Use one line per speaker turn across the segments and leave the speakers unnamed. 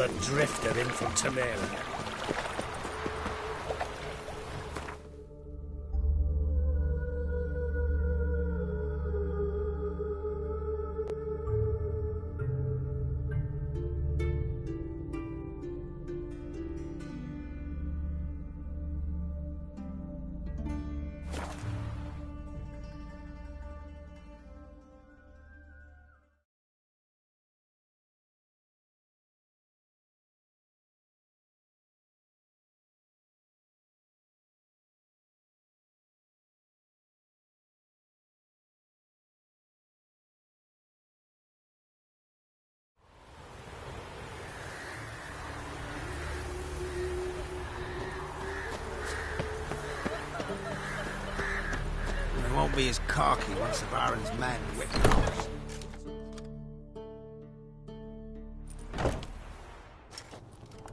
another drifter in from Temeria.
Won't be as cocky once the Baron's men whip off.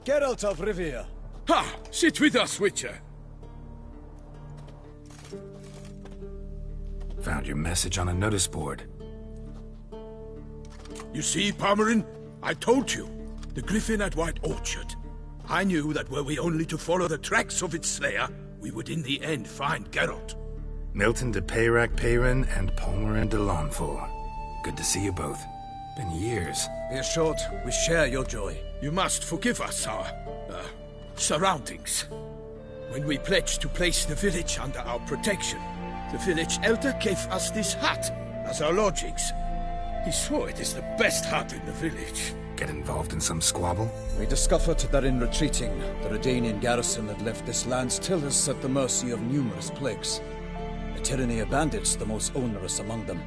Geralt of Rivia.
Ha! Sit with us, Witcher.
Found your message on a notice board.
You see, Palmerin? I told you. The Griffin at White Orchard. I knew that were we only to follow the tracks of its slayer, we would in the end find Geralt.
Milton de Peyrac Peyran and Palmerin de Launfal. Good to see you both. Been years.
Be assured, we share your joy.
You must forgive us our, surroundings. When we pledged to place the village under our protection, the village elder gave us this hut as our lodgings. He swore it is the best hut in the village.
Get involved in some squabble?
We discovered that in retreating, the Redanian garrison had left this land still is at the mercy of numerous plagues. The tyranny of bandits, the most onerous among them.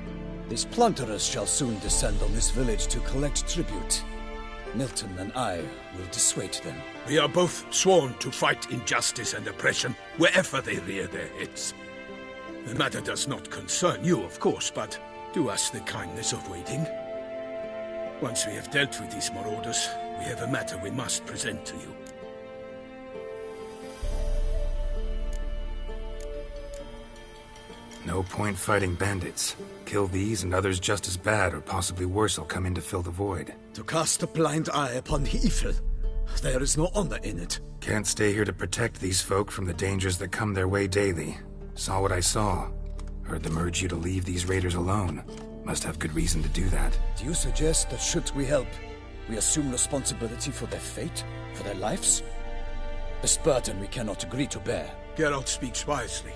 These plunderers shall soon descend on this village to collect tribute. Milton and I will dissuade them.
We are both sworn to fight injustice and oppression wherever they rear their heads. The matter does not concern you, of course, but do us the kindness of waiting. Once we have dealt with these marauders, we have a matter we must present to you.
No point fighting bandits. Kill these and others just as bad or possibly worse will come in to fill the void.
To cast a blind eye upon the evil, there is no honor in it.
Can't stay here to protect these folk from the dangers that come their way daily. Saw what I saw. Heard them urge you to leave these raiders alone. Must have good reason to do that.
Do you suggest that should we help, we assume responsibility for their fate? For their lives? This burden we cannot agree to bear.
Geralt speaks wisely.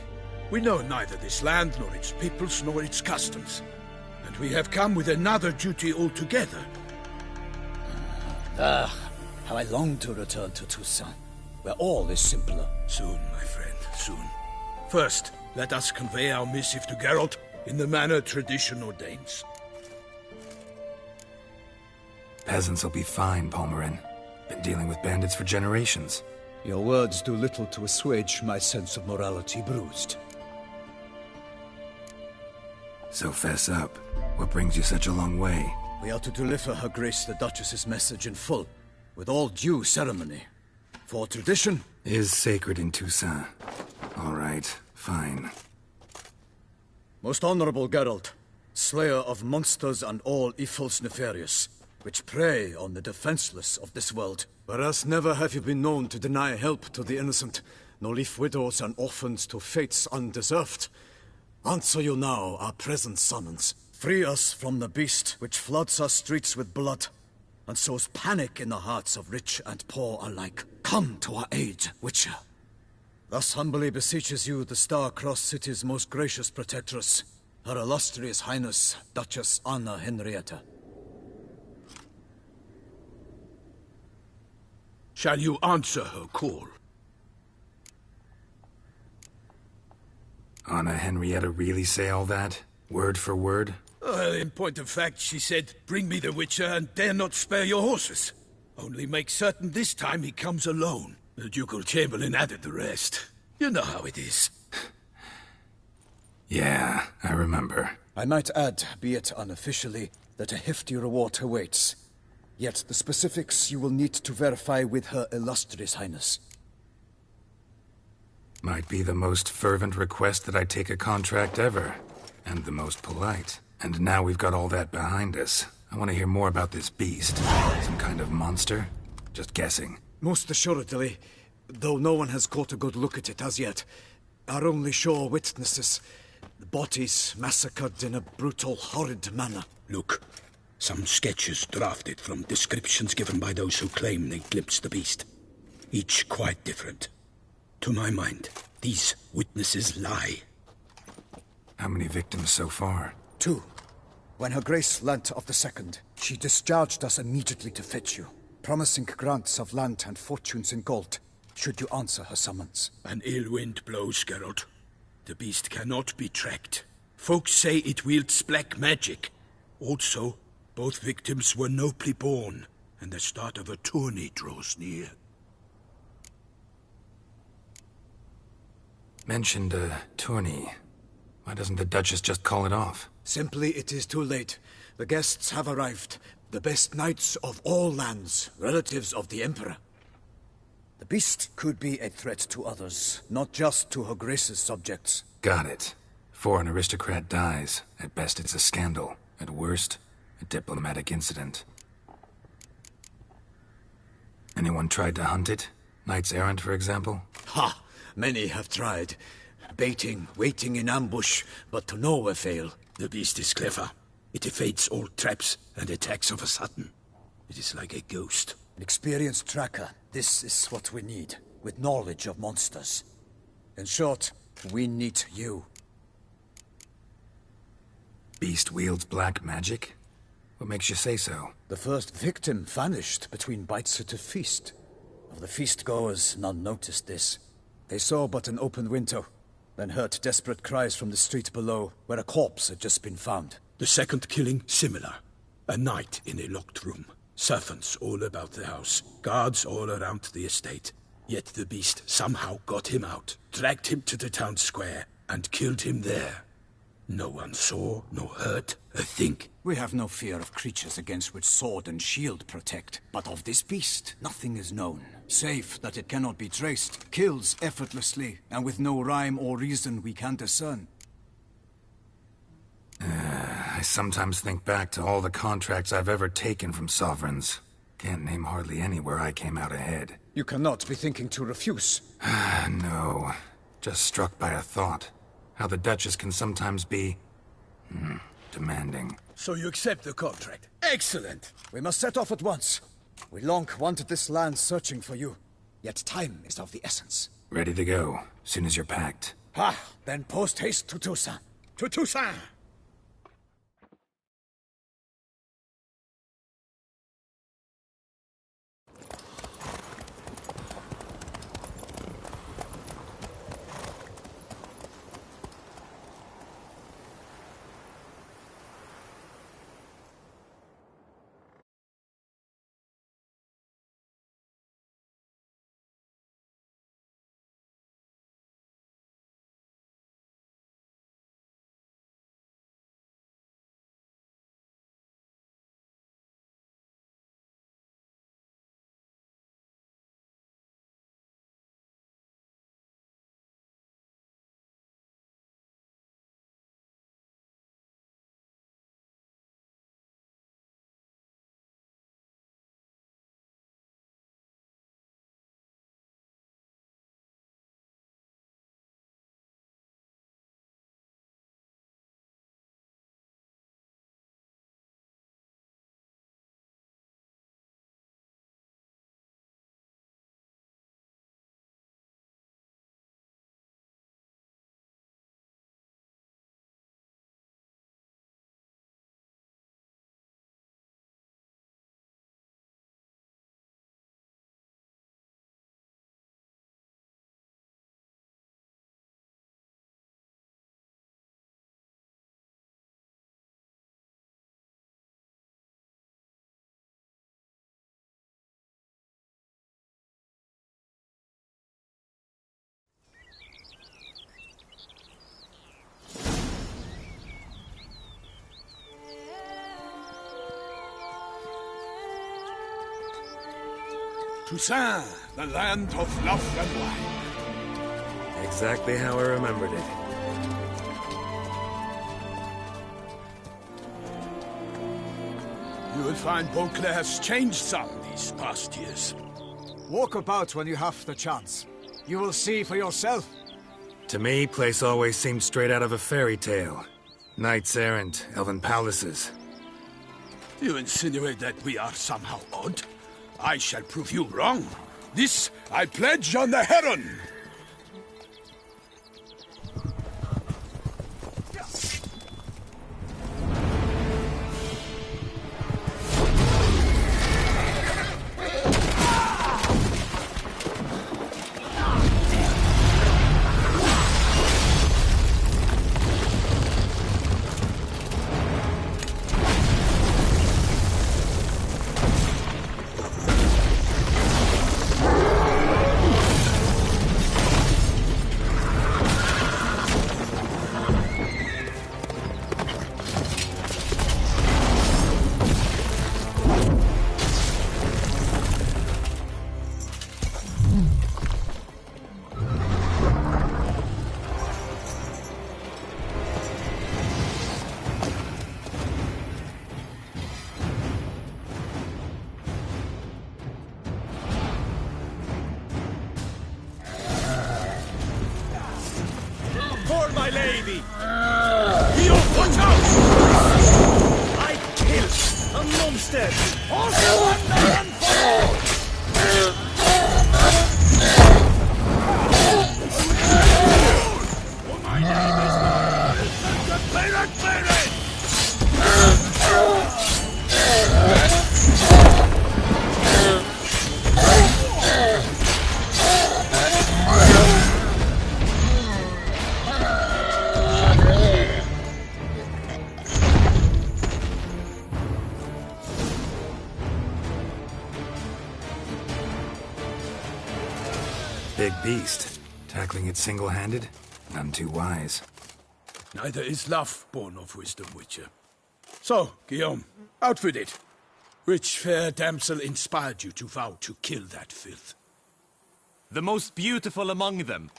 We know neither this land, nor its peoples, nor its customs. And we have come with another duty altogether.
How I long to return to Toussaint, where all is simpler.
Soon, my friend, soon. First, let us convey our missive to Geralt in the manner tradition ordains.
Peasants will be fine, Palmerin. Been dealing with bandits for generations.
Your words do little to assuage my sense of morality bruised.
So fess up. What brings you such a long way?
We are to deliver Her Grace the Duchess's message in full, with all due ceremony. For tradition
is sacred in Toussaint. All right, fine.
Most honorable Geralt, slayer of monsters and all evils nefarious, which prey on the defenseless of this world. Whereas never have you been known to deny help to the innocent, nor leave widows and orphans to fates undeserved. Answer you now our present summons. Free us from the beast which floods our streets with blood, and sows panic in the hearts of rich and poor alike. Come to our aid, Witcher. Thus humbly beseeches you the Star-Crossed City's most gracious protectress, Her Illustrious Highness, Duchess Anna Henrietta.
Shall you answer her call?
Anna Henrietta really say all that? Word for word?
Well, in point of fact, she said, bring me the Witcher and dare not spare your horses. Only make certain this time he comes alone. The Ducal Chamberlain added the rest. You know how it is.
Yeah, I remember.
I might add, be it unofficially, that a hefty reward awaits. Yet the specifics you will need to verify with Her Illustrious Highness.
Might be the most fervent request that I take a contract ever. And the most polite. And now we've got all that behind us. I want to hear more about this beast. Some kind of monster? Just guessing.
Most assuredly, though no one has caught a good look at it as yet. Our only sure witnesses. The bodies massacred in a brutal, horrid manner.
Look, some sketches drafted from descriptions given by those who claim they glimpsed the beast. Each quite different. To my mind, these witnesses lie.
How many victims so far?
2. When Her Grace learnt of the second, she discharged us immediately to fetch you, promising grants of land and fortunes in gold, should you answer her summons.
An ill wind blows, Geralt. The beast cannot be tracked. Folks say it wields black magic. Also, both victims were nobly born, and the start of a tourney draws near.
Mentioned a tourney. Why doesn't the Duchess just call it off?
Simply, it is too late. The guests have arrived. The best knights of all lands, relatives of the Emperor. The beast could be a threat to others, not just to Her Grace's subjects.
Got it. Before an aristocrat dies, at best it's a scandal. At worst, a diplomatic incident. Anyone tried to hunt it? Knights errant, for example?
Ha! Many have tried. Baiting, waiting in ambush, but to no avail.
The beast is clever. It evades all traps and attacks of a sudden. It is like a ghost.
An experienced tracker. This is what we need, with knowledge of monsters. In short, we need you.
Beast wields black magic? What makes you say so?
The first victim vanished between bites at a feast. Of the feast-goers, none noticed this. They saw but an open window, then heard desperate cries from the street below, where a corpse had just been found.
The second killing, similar. A night in a locked room. Servants all about the house. Guards all around the estate. Yet the beast somehow got him out, dragged him to the town square, and killed him there. No one saw, nor heard a thing.
We have no fear of creatures against which sword and shield protect. But of this beast, nothing is known. Save that it cannot be traced, kills effortlessly, and with no rhyme or reason we can discern.
I sometimes think back to all the contracts I've ever taken from sovereigns. Can't name hardly any where I came out ahead.
You cannot be thinking to refuse.
No. Just struck by a thought. How the Duchess can sometimes be... demanding.
So you accept the contract? Excellent!
We must set off at once. We long wanted this land searching for you. Yet time is of the essence.
Ready to go, soon as you're packed.
Ha! Then post-haste to Toussaint.
To Toussaint! Toussaint, the land of love and wine.
Exactly how I remembered it.
You will find Beauclair's changed some these past years.
Walk about when you have the chance. You will see for yourself.
To me, place always seemed straight out of a fairy tale. Knights errant, elven palaces.
You insinuate that we are somehow odd? I shall prove you wrong. This I pledge on the Heron!
For my lady!
You watch out!
I killed a monster!
Also one for all! My name is the Pirate Pirate!
Big beast. Tackling it single-handed? None too wise.
Neither is love born of wisdom, Witcher. So, Guillaume, out with it. Which fair damsel inspired you to vow to kill that filth?
The most beautiful among them.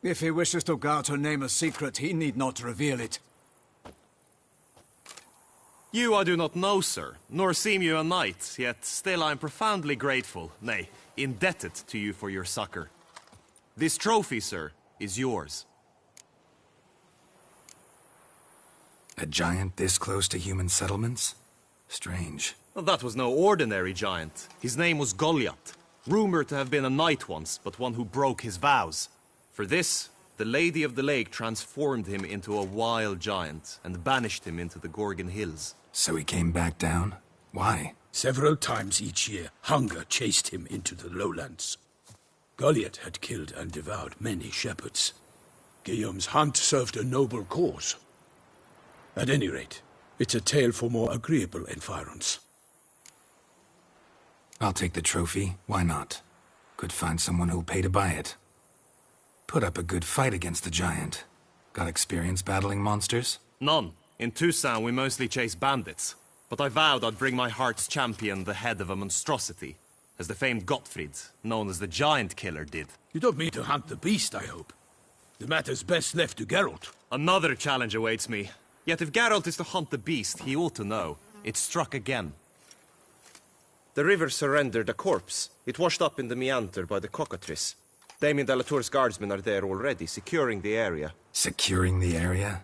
If he wishes to guard her name a secret, he need not reveal it.
You I do not know, sir, nor seem you a knight, yet still I am profoundly grateful, nay, indebted to you for your succor. This trophy, sir, is yours.
A giant this close to human settlements? Strange.
Well, that was no ordinary giant. His name was Goliath, rumored to have been a knight once, but one who broke his vows. For this, the Lady of the Lake transformed him into a wild giant and banished him into the Gorgon Hills.
So he came back down? Why?
Several times each year, hunger chased him into the lowlands. Goliath had killed and devoured many shepherds. Guillaume's hunt served a noble cause. At any rate, it's a tale for more agreeable environs.
I'll take the trophy. Why not? Could find someone who'll pay to buy it. Put up a good fight against the giant. Got experience battling monsters?
None. In Toussaint we mostly chase bandits. But I vowed I'd bring my heart's champion the head of a monstrosity, as the famed Gottfried, known as the Giant Killer, did.
You don't mean to hunt the beast, I hope. The matter's best left to Geralt.
Another challenge awaits me. Yet if Geralt is to hunt the beast, he ought to know. It struck again. The river surrendered a corpse. It washed up in the meander by the cockatrice. Damien de la Tour's guardsmen are there already, securing the area.
Securing the area?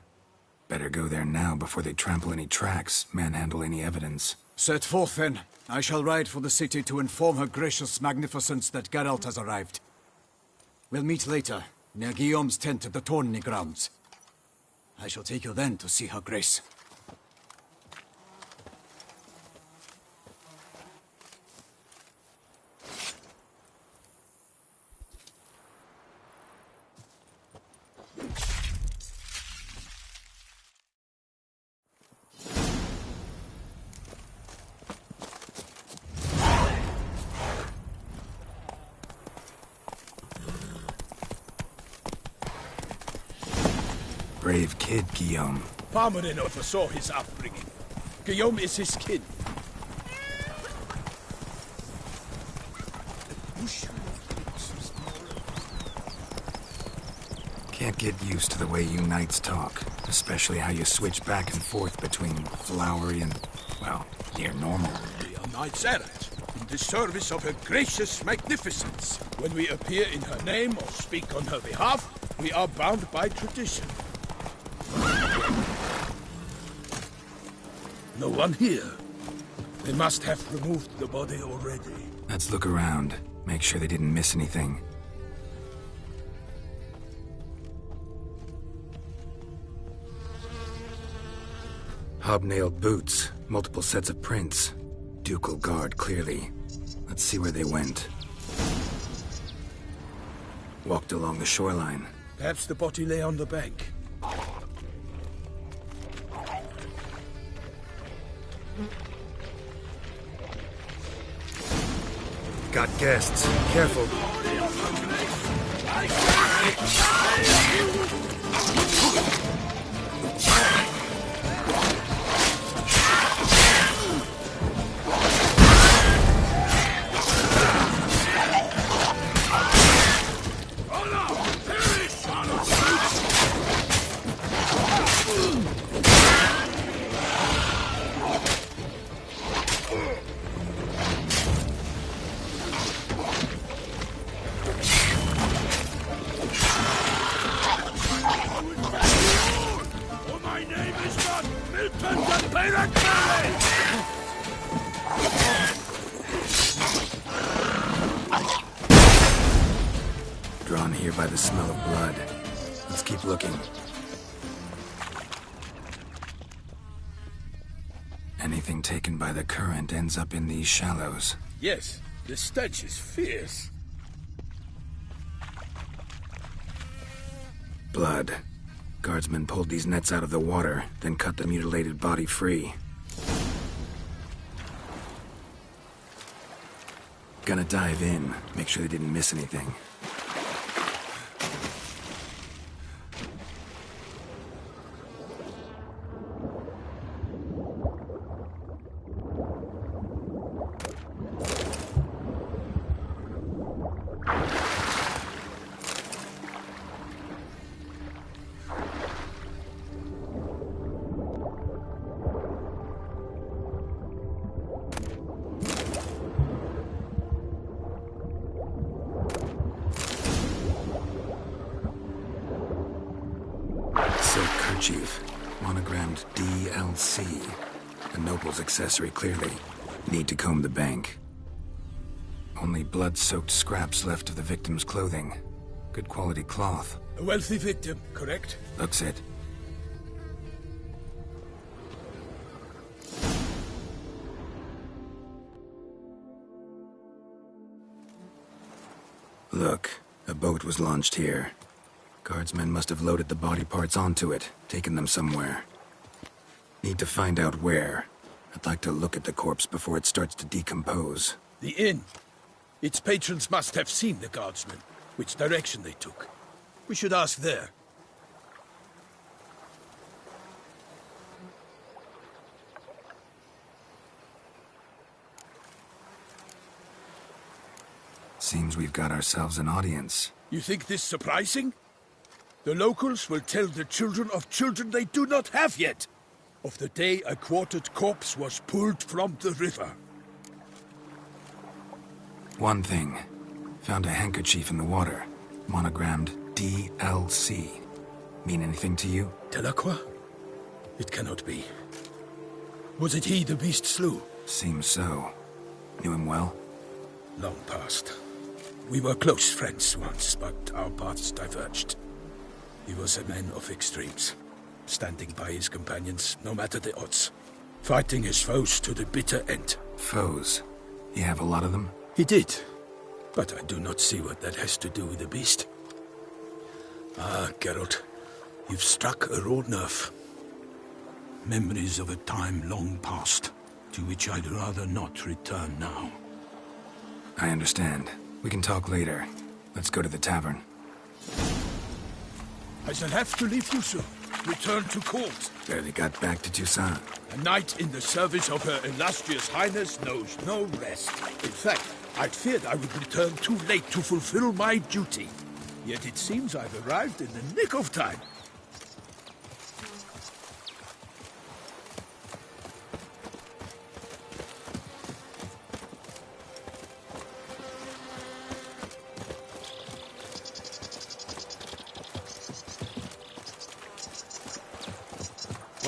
Better go there now before they trample any tracks, manhandle any evidence.
Set forth, then. I shall ride for the city to inform her gracious magnificence that Geralt has arrived. We'll meet later, near Guillaume's tent at the Tourney grounds. I shall take you then to see her grace.
Brave kid, Guillaume.
Farmer oversaw his upbringing. Guillaume is his kin.
Can't get used to the way you knights talk, especially how you switch back and forth between flowery and, well, near normal.
We are knights errant. in the service of her gracious magnificence. When we appear in her name or speak on her behalf, we are bound by tradition. No one here. They must have removed the body already.
Let's look around. Make sure they didn't miss anything. Hobnailed boots, multiple sets of prints. Ducal guard, clearly. Let's see where they went. Walked along the shoreline.
Perhaps the body lay on the bank.
Got guests. Careful. Drawn here by the smell of blood. Let's keep looking. Anything taken by the current ends up in these shallows.
Yes, the stench is fierce.
Blood. Guardsmen pulled these nets out of the water, then cut the mutilated body free. Gonna dive in, make sure they didn't miss anything. Kerchief, monogrammed DLC. A noble's accessory, clearly. Need to comb the bank. Only blood-soaked scraps left of the victim's clothing. Good quality cloth.
A wealthy victim, correct?
Looks it. Look, a boat was launched here. Guardsmen must have loaded the body parts onto it, taken them somewhere. Need to find out where. I'd like to look at the corpse before it starts to decompose.
The inn. Its patrons must have seen the guardsmen, which direction they took. We should ask there.
Seems we've got ourselves an audience.
You think this surprising? The locals will tell the children of children they do not have yet, of the day a quartered corpse was pulled from the river.
One thing. Found a handkerchief in the water. Monogrammed DLC. Mean anything to you?
Delacroix? It cannot be. Was it he the beast slew?
Seems so. Knew him well?
Long past. We were close friends once, but our paths diverged. He was a man of extremes, standing by his companions, no matter the odds. Fighting his foes to the bitter end.
Foes? You have a lot of them?
He did. But I do not see what that has to do with the beast. Ah, Geralt, you've struck a raw nerve. Memories of a time long past, to which I'd rather not return now.
I understand. We can talk later. Let's go to the tavern.
I shall have to leave you soon. Return to court.
Barely got back to Toussaint.
A knight in the service of Her Illustrious Highness knows no rest. In fact, I'd feared I would return too late to fulfill my duty. Yet it seems I've arrived in the nick of time.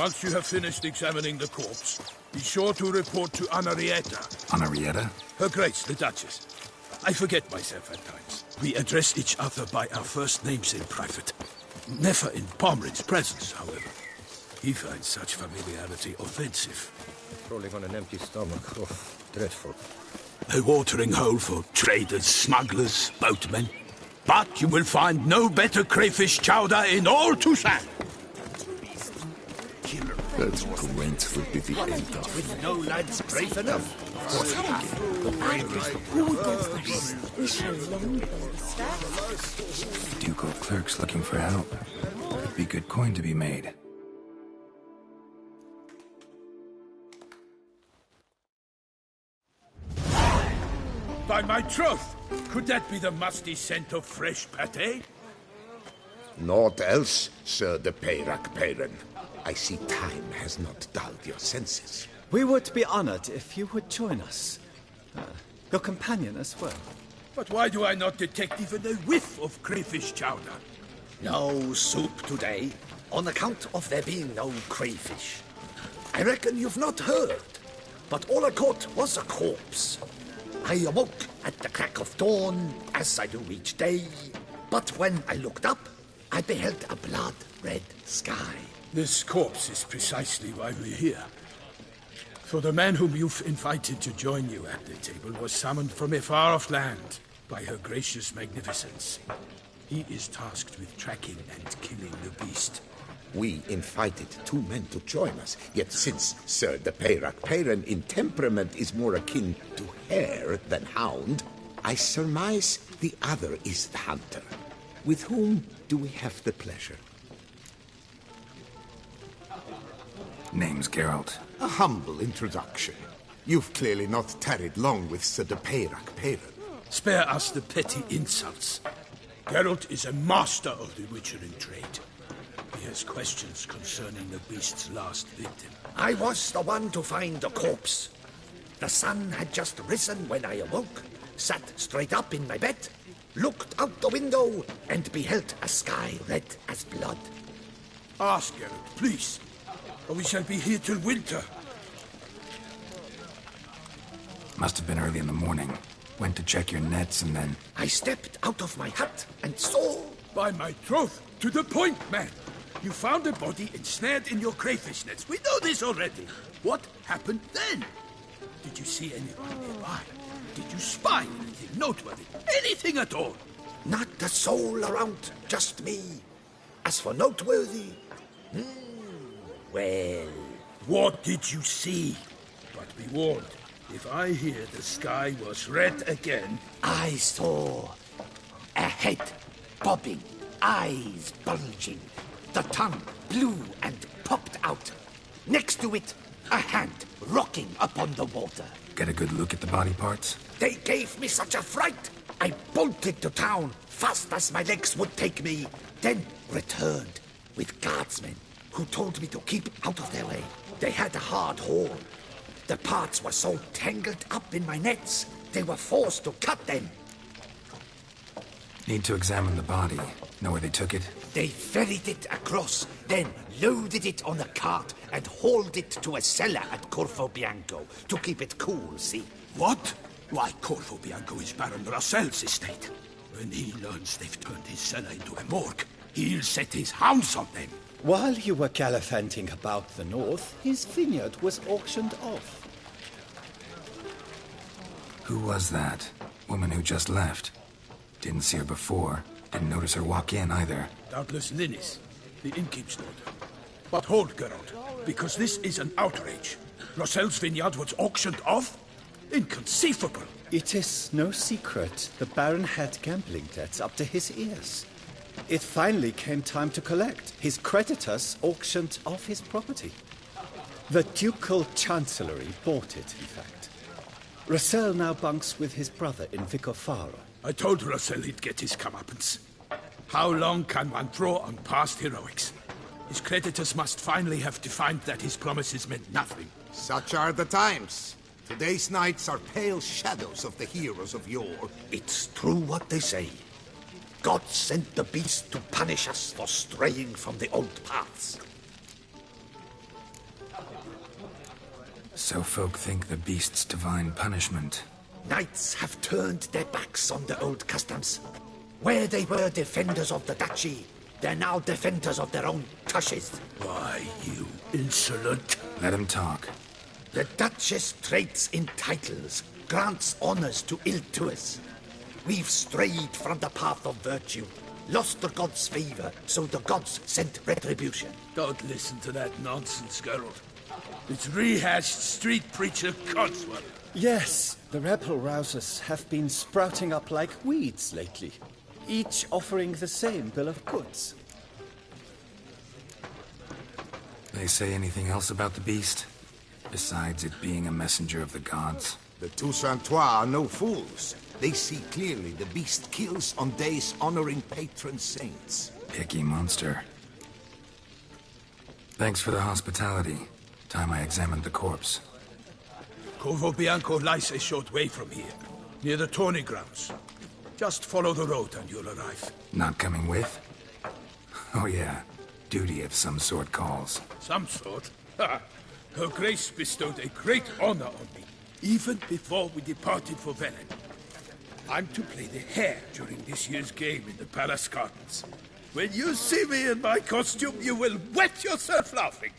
Once you have finished examining the corpse, be sure to report to Anarietta.
Anarietta?
Her Grace, the Duchess. I forget myself at times. We address each other by our first names in private. Never in Pomrin's presence, however. He finds such familiarity offensive.
Rolling on an empty stomach. Oh, dreadful.
A watering hole for traders, smugglers, boatmen. But you will find no better crayfish chowder in all Toussaint.
That Gwent would be the end of.
No lads brave enough.
Who does this? We shall learn.
Ducal clerks looking for help. Could be good coin to be made.
By my troth, could that be the musty scent of fresh pâté?
Naught else, Sir de Peyrac Peyran. I see time has not dulled your senses.
We would be honored if you would join us. Your companion as well.
But why do I not detect even a whiff of crayfish chowder?
No soup today, on account of there being no crayfish. I reckon you've not heard, but all I caught was a corpse. I awoke at the crack of dawn, as I do each day. But when I looked up, I beheld a blood-red sky.
This corpse is precisely why we're here. For the man whom you've invited to join you at the table was summoned from a far-off land by her gracious magnificence. He is tasked with tracking and killing the beast.
We invited 2 men to join us, yet since Sir de Peyrac Peyran in temperament is more akin to hare than hound, I surmise the other is the hunter. With whom do we have the pleasure?
Name's Geralt.
A humble introduction. You've clearly not tarried long with Sir de Peyrac Peyran.
Spare us the petty insults. Geralt is a master of the witchering trade. He has questions concerning the beast's last victim.
I was the one to find the corpse. The sun had just risen when I awoke, sat straight up in my bed, looked out the window, and beheld a sky red as blood.
Ask Geralt, please, or we shall be here till winter.
Must have been early in the morning. Went to check your nets and then...
I stepped out of my hut and saw...
By my troth, to the point, man. You found a body ensnared in your crayfish nets. We know this already. What happened then? Did you see anyone nearby? Did you spy anything noteworthy? Anything at all?
Not a soul around, just me. As for noteworthy... well...
What did you see? But be warned, if I hear the sky was red again...
I saw a head bobbing, eyes bulging, the tongue blue and popped out. Next to it, a hand rocking upon the water.
Get a good look at the body parts?
They gave me such a fright. I bolted to town fast as my legs would take me, then returned with guardsmen who told me to keep out of their way. They had a hard haul. The parts were so tangled up in my nets, they were forced to cut them.
Need to examine the body. Know where they took it?
They ferried it across, then loaded it on a cart and hauled it to a cellar at Corvo Bianco to keep it cool, see?
What? Why, Corvo Bianco is Baron Rossel's estate. When he learns they've turned his cellar into a morgue, he'll set his hounds on them.
While you were gallivanting about the north, his vineyard was auctioned off.
Who was that? Woman who just left. Didn't see her before. Didn't notice her walk in either.
Doubtless Linnis, the innkeep's daughter. But hold, Geralt, because this is an outrage. Rossel's vineyard was auctioned off? Inconceivable.
It is no secret the Baron had gambling debts up to his ears. It finally came time to collect. His creditors auctioned off his property. The Ducal Chancellery bought it, in fact. Rossel now bunks with his brother in Vicofaro.
I told Rossel he'd get his comeuppance. How long can one draw on past heroics? His creditors must finally have defined that his promises meant nothing.
Such are the times. Today's knights are pale shadows of the heroes of yore.
It's true what they say. God sent the beast to punish us for straying from the old paths.
So folk think the beast's divine punishment.
Knights have turned their backs on the old customs. Where they were defenders of the duchy, they're now defenders of their own tushes.
Why, you insolent...
Let him talk.
The Duchess trades in titles, grants honors to ill-doers. We've strayed from the path of virtue, lost the gods' favor, so the gods sent retribution.
Don't listen to that nonsense, Geralt. It's rehashed street preacher codswallop.
Yes, the rebel rousers have been sprouting up like weeds lately, each offering the same bill of goods.
They say anything else about the beast? Besides it being a messenger of the gods?
The Toussaintois are no fools. They see clearly the beast kills on days honoring patron saints.
Picky monster. Thanks for the hospitality. Time I examined the corpse.
Corvo Bianco lies a short way from here, near the tourney grounds. Just follow the road and you'll arrive.
Not coming with? Oh yeah, duty of some sort calls.
Some sort? Ha! Her Grace bestowed a great honor on me, even before we departed for Velen. I'm to play the hare during this year's game in the palace gardens. When you see me in my costume, you will wet yourself laughing.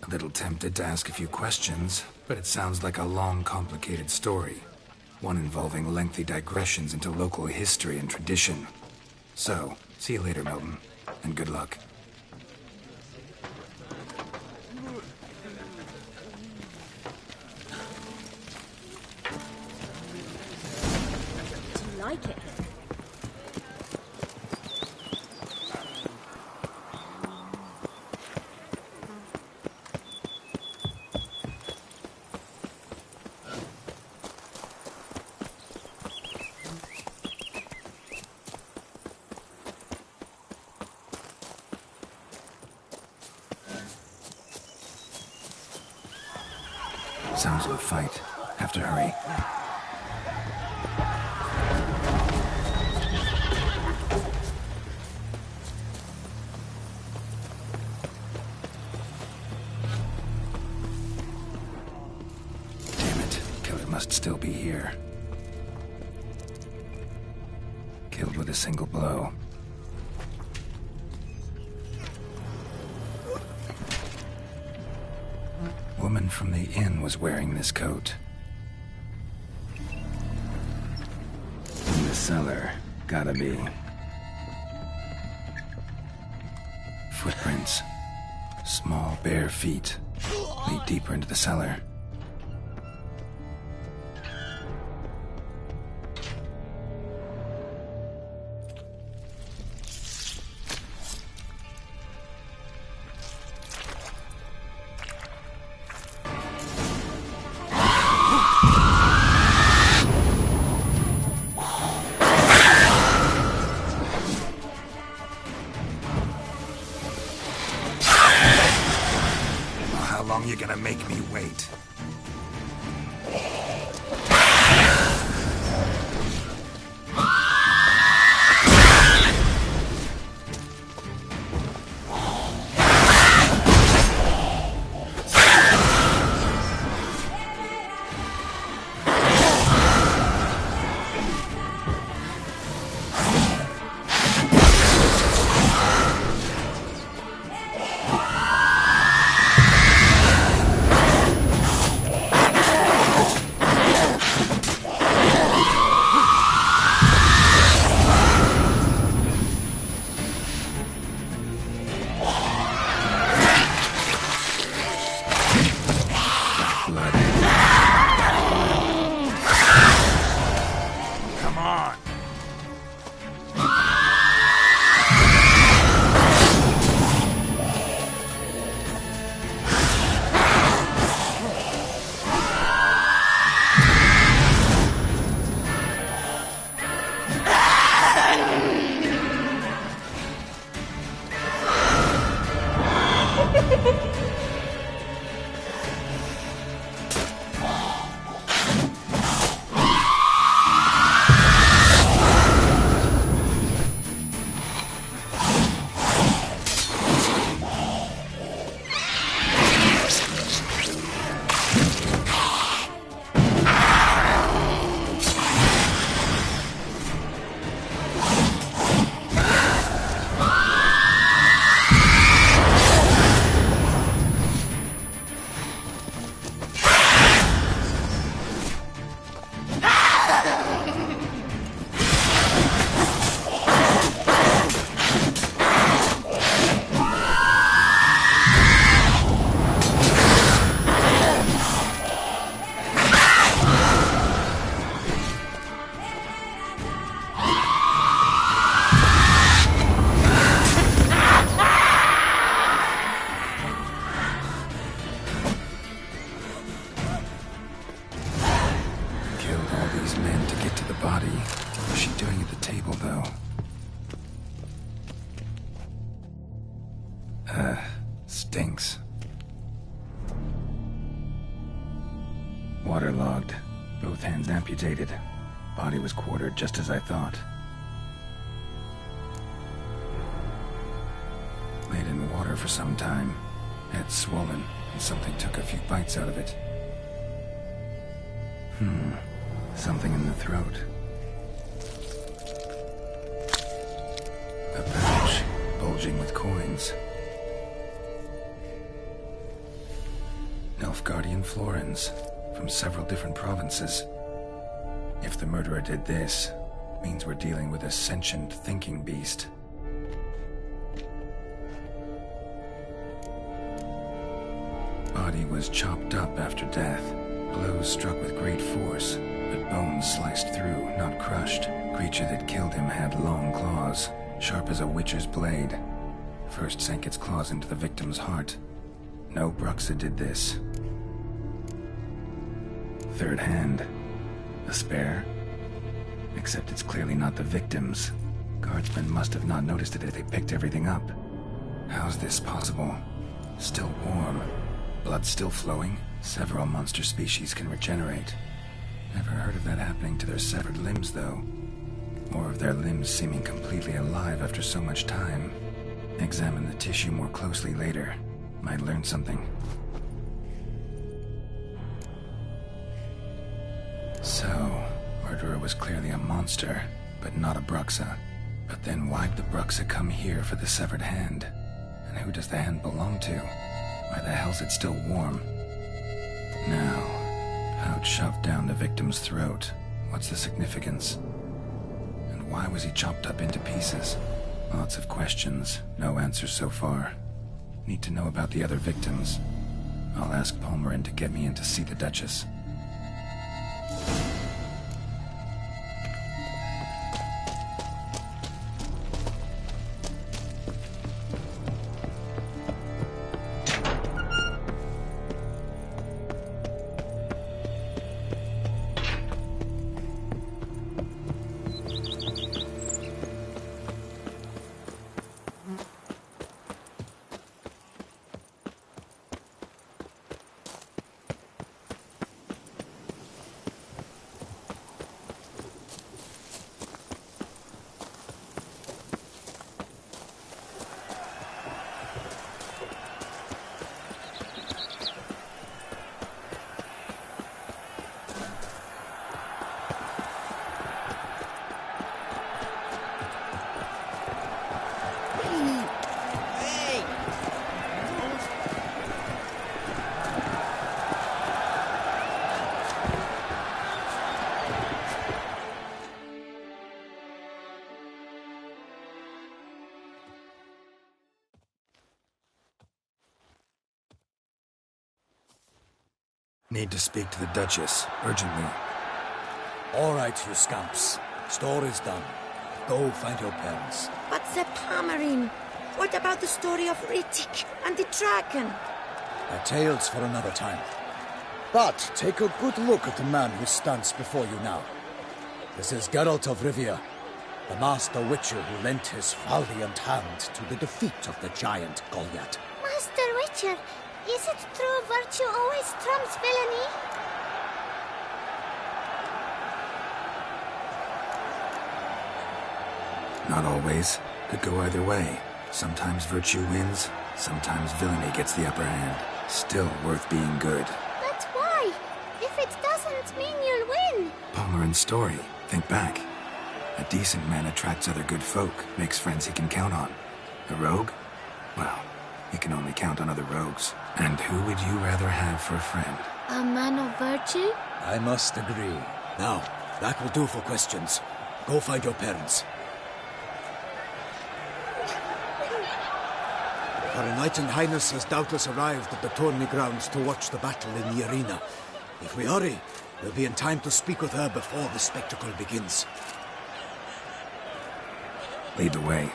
A little tempted to ask a few questions, but it sounds like a long, complicated story. One involving lengthy digressions into local history and tradition. So, see you later, Milton, and good luck.
Do you like it here?
Sounds of a fight. Have to hurry. Damn it. Killer must still be here. Killed with a single blow. Woman from the inn was wearing this coat. In the cellar, gotta be. Footprints. Small, bare feet. Lead deeper into the cellar. How long you gonna make me wait? Stinks. Waterlogged. Both hands amputated. Body was quartered just as I thought. Laid in water for some time. Head swollen, and something took a few bites out of it. Something in the throat. A pouch, bulging with coins. Nilfgaardian florins, from several different provinces. If the murderer did this, means we're dealing with a sentient thinking beast. Body was chopped up after death. Blows struck with great force, but bones sliced through, not crushed. Creature that killed him had long claws, sharp as a witcher's blade. First sank its claws into the victim's heart. No Bruxa did this. Third hand. A spare? Except it's clearly not the victim's. Guardsmen must have not noticed it if they picked everything up. How's this possible? Still warm. Blood still flowing? Several monster species can regenerate. Never heard of that happening to their severed limbs, though. Or of their limbs seeming completely alive after so much time. Examine the tissue more closely later. Might learn something. So, murderer was clearly a monster, but not a Bruxa. But then why'd the Bruxa come here for the severed hand? And who does the hand belong to? Why the hell's it still warm? Now, pouch shoved down the victim's throat. What's the significance? And why was he chopped up into pieces? Lots of questions, no answers so far. Need to know about the other victims. I'll ask Palmerin to get me in to see the Duchess. Need to speak to the Duchess, urgently.
All right, you scamps. Story's done. Go find your parents.
But the Palmerin, what about the story of Riddick and the dragon?
A tale's for another time. But take a good look at the man who stands before you now. This is Geralt of Rivia, the master witcher who lent his valiant hand to the defeat of the giant Goliath.
Master Witcher, is it true virtue always trumps villainy?
Not always. Could go either way. Sometimes virtue wins, sometimes villainy gets the upper hand. Still worth being good.
But why? If it doesn't mean you'll win.
Palmerin's story. Think back. A decent man attracts other good folk, makes friends he can count on. A rogue? Well, he can only count on other rogues. And who would you rather have for a friend?
A man of virtue?
I must agree. Now, that will do for questions. Go find your parents. Her Enlightened Highness has doubtless arrived at the tourney grounds to watch the battle in the arena. If we hurry, we'll be in time to speak with her before the spectacle begins.
Lead the way.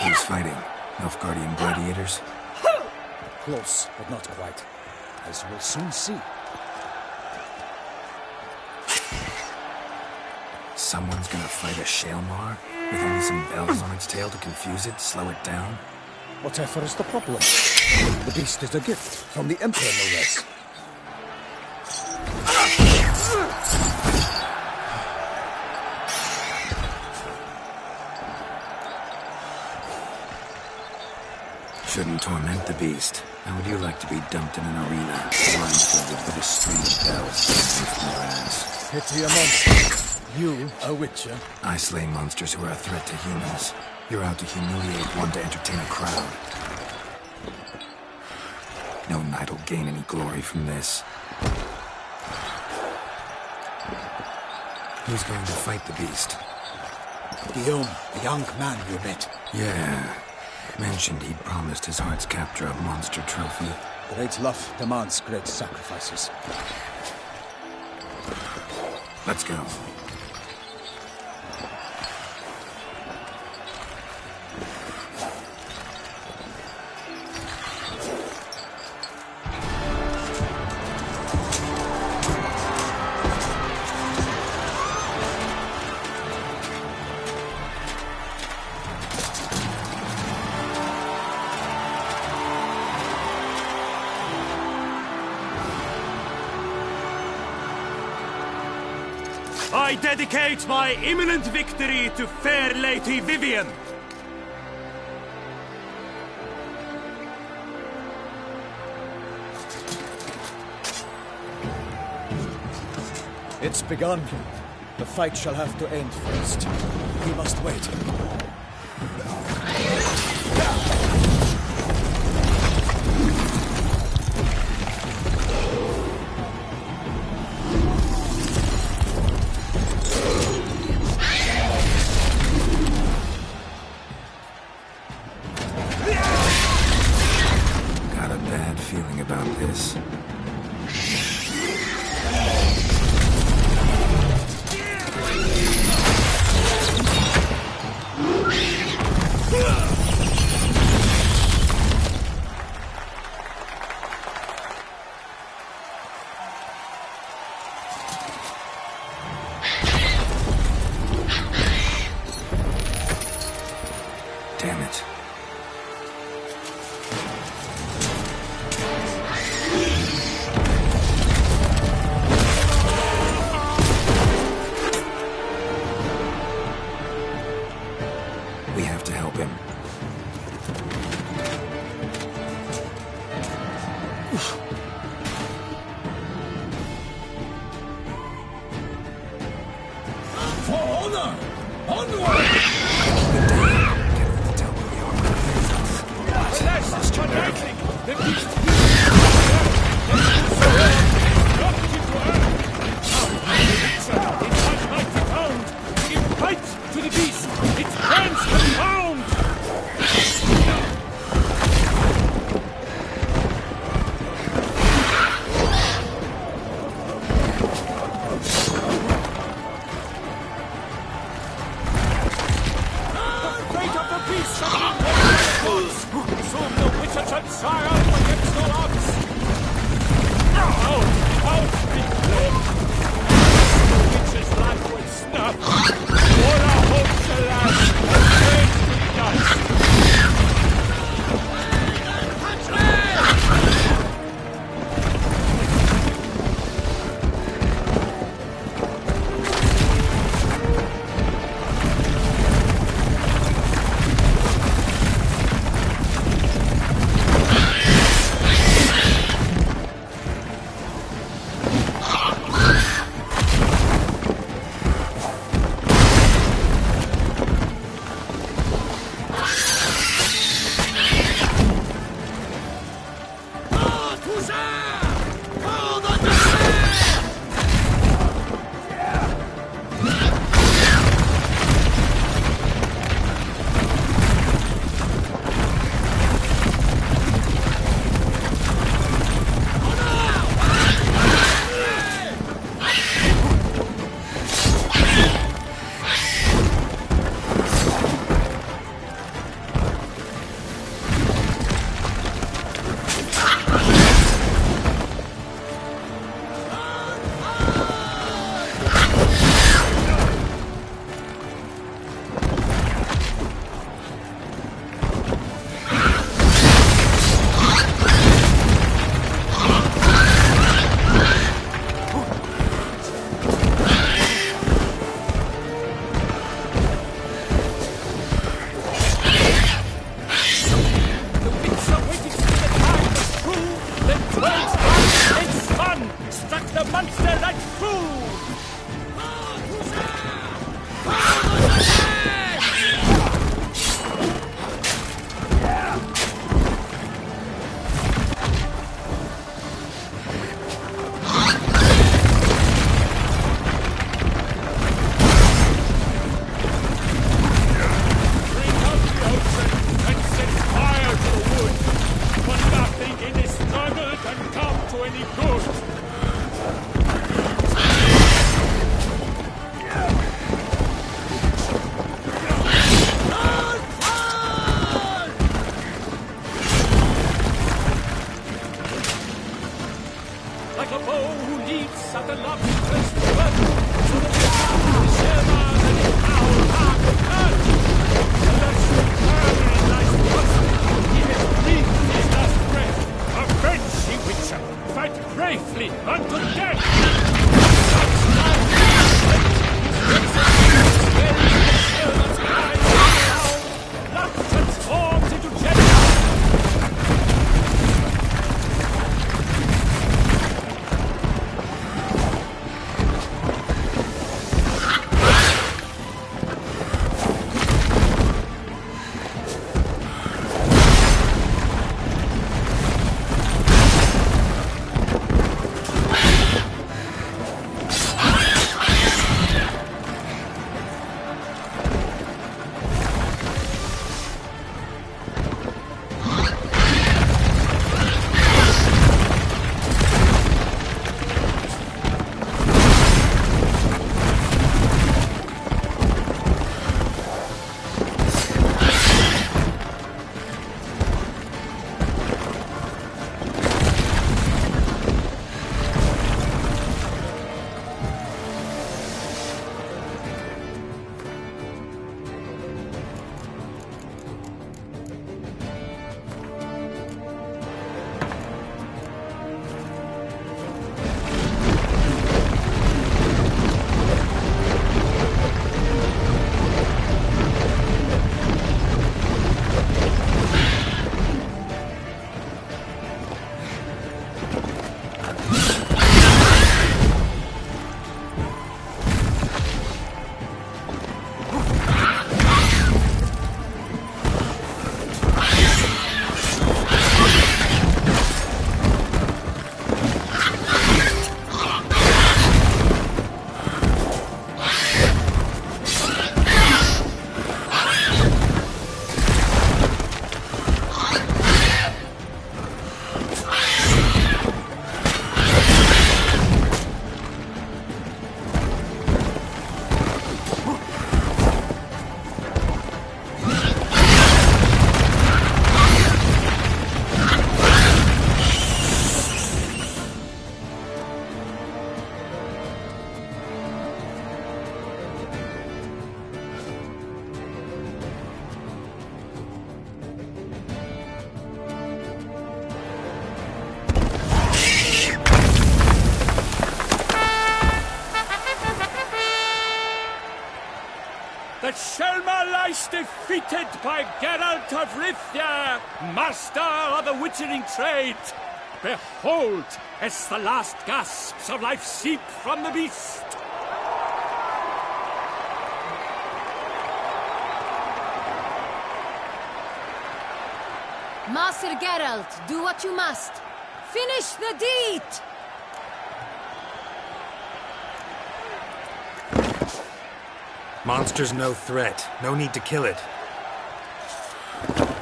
Who's fighting? Nilfgaardian gladiators?
Close, but not quite. As we'll soon see.
someone's gonna fight a Shaelmar with only some bells on its tail to confuse it, slow it down?
Whatever is the problem? The beast is a gift from the Emperor, no less.
Shouldn't torment the beast. How would you like to be dumped in an arena, blindfolded with a string of bells hanging from your ass?
Pity a monster. You, a witcher?
I slay monsters who are a threat to humans. You're out to humiliate one to entertain a crowd. No knight will gain any glory from this. Who's going to fight the beast?
Guillaume, the young man you met.
Yeah. Mentioned he'd promised his heart's capture a monster trophy.
Great love demands great sacrifices.
Let's go.
I dedicate my imminent victory to fair Lady Vivienne.
It's begun. The fight shall have to end first. We must wait.
Got a bad feeling about this. Damn it. We have to help him.
For honor! Onward!
Let's connecting! The beast fight to the beast! Its hands have found! The fate of the beast shall be soon the witcher shall triumph against the odds! Out be flame! The witcher's life will snap! All our hope shall last, and faith will die! that Shelmar lies defeated by Geralt of Rivia, master of the witchering trade. Behold, as the last gasps of life seep from the beast.
Master Geralt, do what you must. Finish the deed!
Monster's no threat. No need to kill it.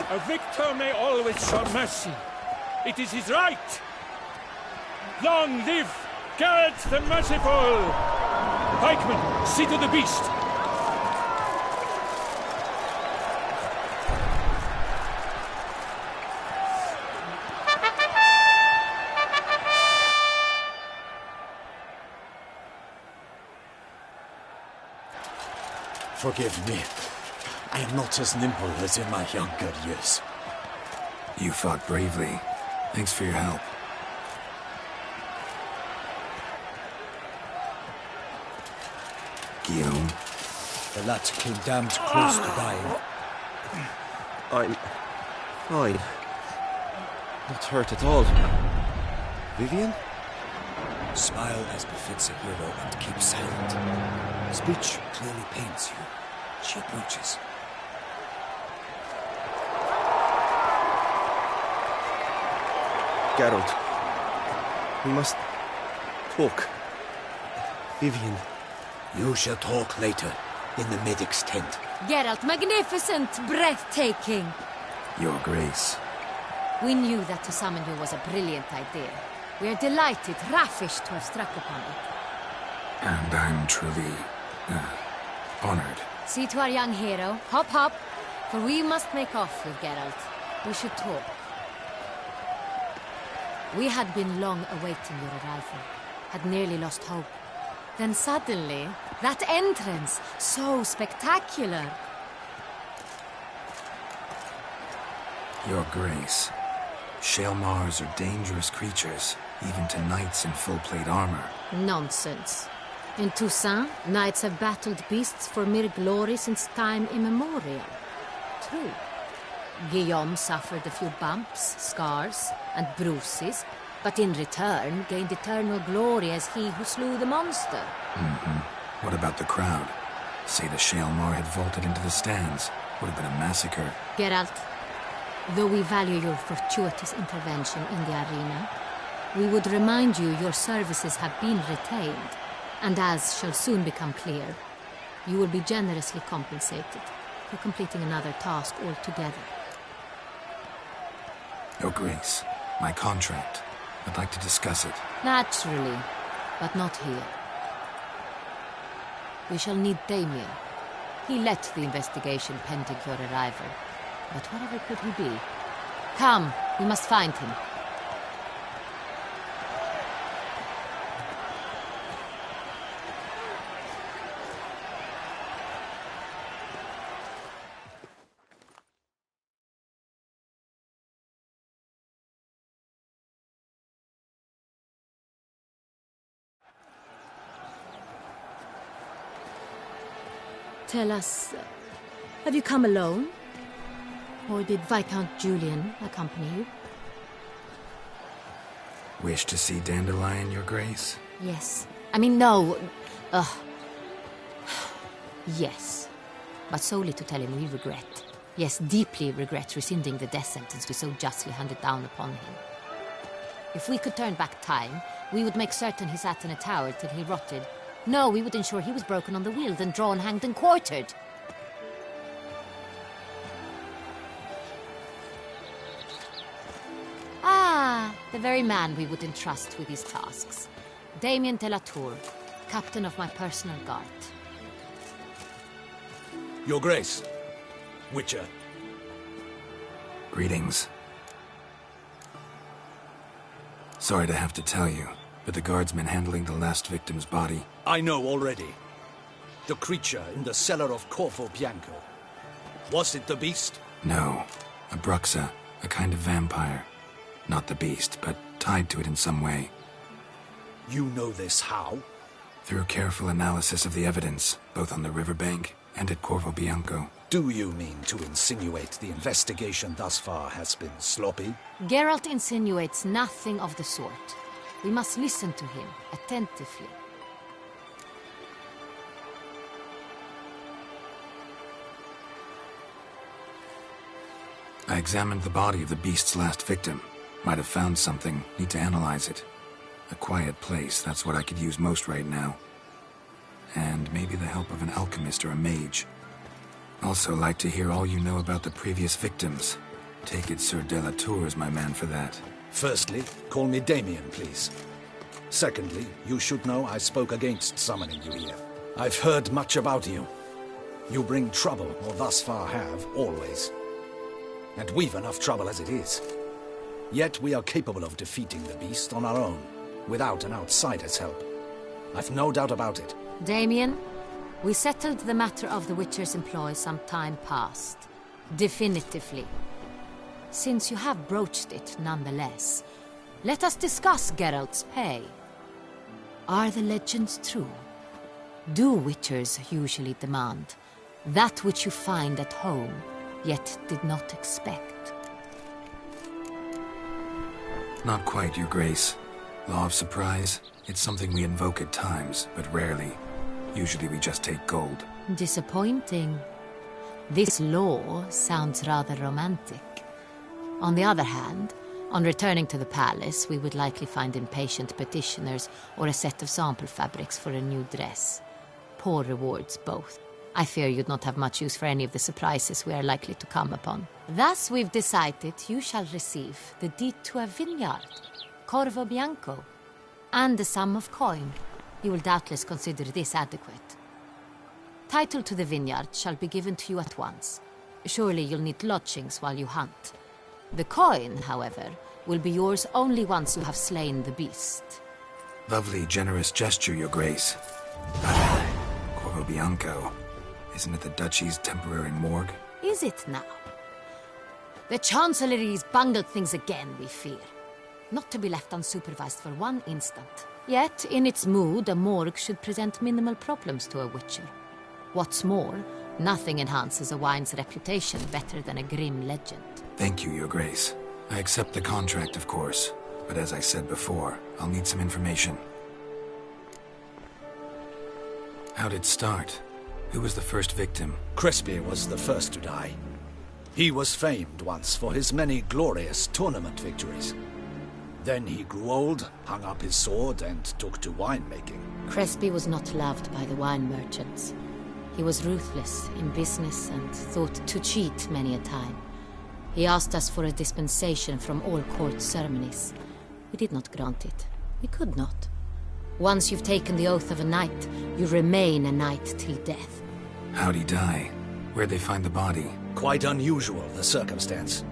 A victor may always show mercy. It is his right. Long live Geralt the Merciful! Pikeman, see to the beast.
Forgive me. I am not as nimble as in my younger years.
You fought bravely. Thanks for your help. Guillaume?
The lad came damned close to dying.
I'm fine. Not hurt at all. Vivian?
Smile as befits a hero and keep silent. Speech clearly pains you. She approaches.
Geralt. We must talk. Vivian.
You shall talk later, in the medic's tent.
Geralt, magnificent, breathtaking.
Your Grace.
We knew that to summon you was a brilliant idea. We are delighted, ravished to have struck upon it.
And I'm truly, honored.
See to our young hero. Hop, hop. For we must make off with Geralt. We should talk. We had been long awaiting your arrival. Had nearly lost hope. Then suddenly, that entrance, so spectacular.
Your Grace. Shelmars are dangerous creatures, even to knights in full-plate armor.
Nonsense. In Toussaint, knights have battled beasts for mere glory since time immemorial. True. Guillaume suffered a few bumps, scars, and bruises, but in return gained eternal glory as he who slew the monster.
What about the crowd? Say the Shelmar had vaulted into the stands. Would have been a massacre.
Geralt, though we value your fortuitous intervention in the arena, we would remind you your services have been retained, and as shall soon become clear, you will be generously compensated for completing another task altogether.
Your Grace, my contract. I'd like to discuss it.
Naturally, but not here. We shall need Damien. He led the investigation pending your arrival. But whatever could he be? Come, we must find him. Tell us, have you come alone? Or did Viscount Julian accompany you?
Wish to see Dandelion, Your Grace?
Yes. I mean, no. Yes. But solely to tell him we regret. Yes, deeply regret rescinding the death sentence we so justly handed down upon him. If we could turn back time, we would make certain he sat in a tower till he rotted. No, we would ensure he was broken on the wheel, then drawn, hanged, and quartered. Ah, the very man we would entrust with these tasks. Damien de la Tour, captain of my personal guard.
Your Grace, Witcher.
Greetings. Sorry to have to tell you, but the guardsman handling the last victim's body...
I know already. The creature in the cellar of Corvo Bianco. Was it the beast?
No. A Bruxa, a kind of vampire. Not the beast, but tied to it in some way.
You know this how?
Through careful analysis of the evidence, both on the riverbank and at Corvo Bianco.
Do you mean to insinuate the investigation thus far has been sloppy?
Geralt insinuates nothing of the sort. We must listen to him attentively.
I examined the body of the beast's last victim. Might have found something, need to analyze it. A quiet place, that's what I could use most right now. And maybe the help of an alchemist or a mage. Also like to hear all you know about the previous victims. Take it Sir Delatour is my man for that.
Firstly, call me Damien, please. Secondly, you should know I spoke against summoning you here. I've heard much about you. You bring trouble, or thus far have, always. And we've enough trouble as it is. Yet we are capable of defeating the beast on our own, without an outsider's help. I've no doubt about it.
Damien, we settled the matter of the Witcher's employ some time past. Definitively. Since you have broached it nonetheless, let us discuss Geralt's pay. Are the legends true? Do Witchers usually demand that which you find at home, yet did not expect?
Not quite, Your Grace. Law of surprise, it's something we invoke at times, but rarely. Usually we just take gold.
Disappointing. This law sounds rather romantic. On the other hand, on returning to the palace, we would likely find impatient petitioners or a set of sample fabrics for a new dress. Poor rewards, both. I fear you'd not have much use for any of the surprises we are likely to come upon. Thus, we've decided you shall receive the deed to a vineyard, Corvo Bianco, and a sum of coin. You will doubtless consider this adequate. Title to the vineyard shall be given to you at once. Surely you'll need lodgings while you hunt. The coin, however, will be yours only once you have slain the beast.
Lovely, generous gesture, Your Grace. Corvo Bianco. Isn't it the Duchy's temporary morgue?
Is it now? The Chancellery's bungled things again, we fear. Not to be left unsupervised for one instant. Yet, in its mood, a morgue should present minimal problems to a Witcher. What's more, nothing enhances a wine's reputation better than a grim legend.
Thank you, Your Grace. I accept the contract, of course. But as I said before, I'll need some information. How'd it start? Who was the first victim?
Crespi was the first to die. He was famed once for his many glorious tournament victories. Then he grew old, hung up his sword, and took to winemaking.
Crespi was not loved by the wine merchants. He was ruthless in business and thought to cheat many a time. He asked us for a dispensation from all court ceremonies. We did not grant it. We could not. Once you've taken the oath of a knight, you remain a knight till death.
How'd he die? Where'd they find the body?
Quite unusual, the circumstance.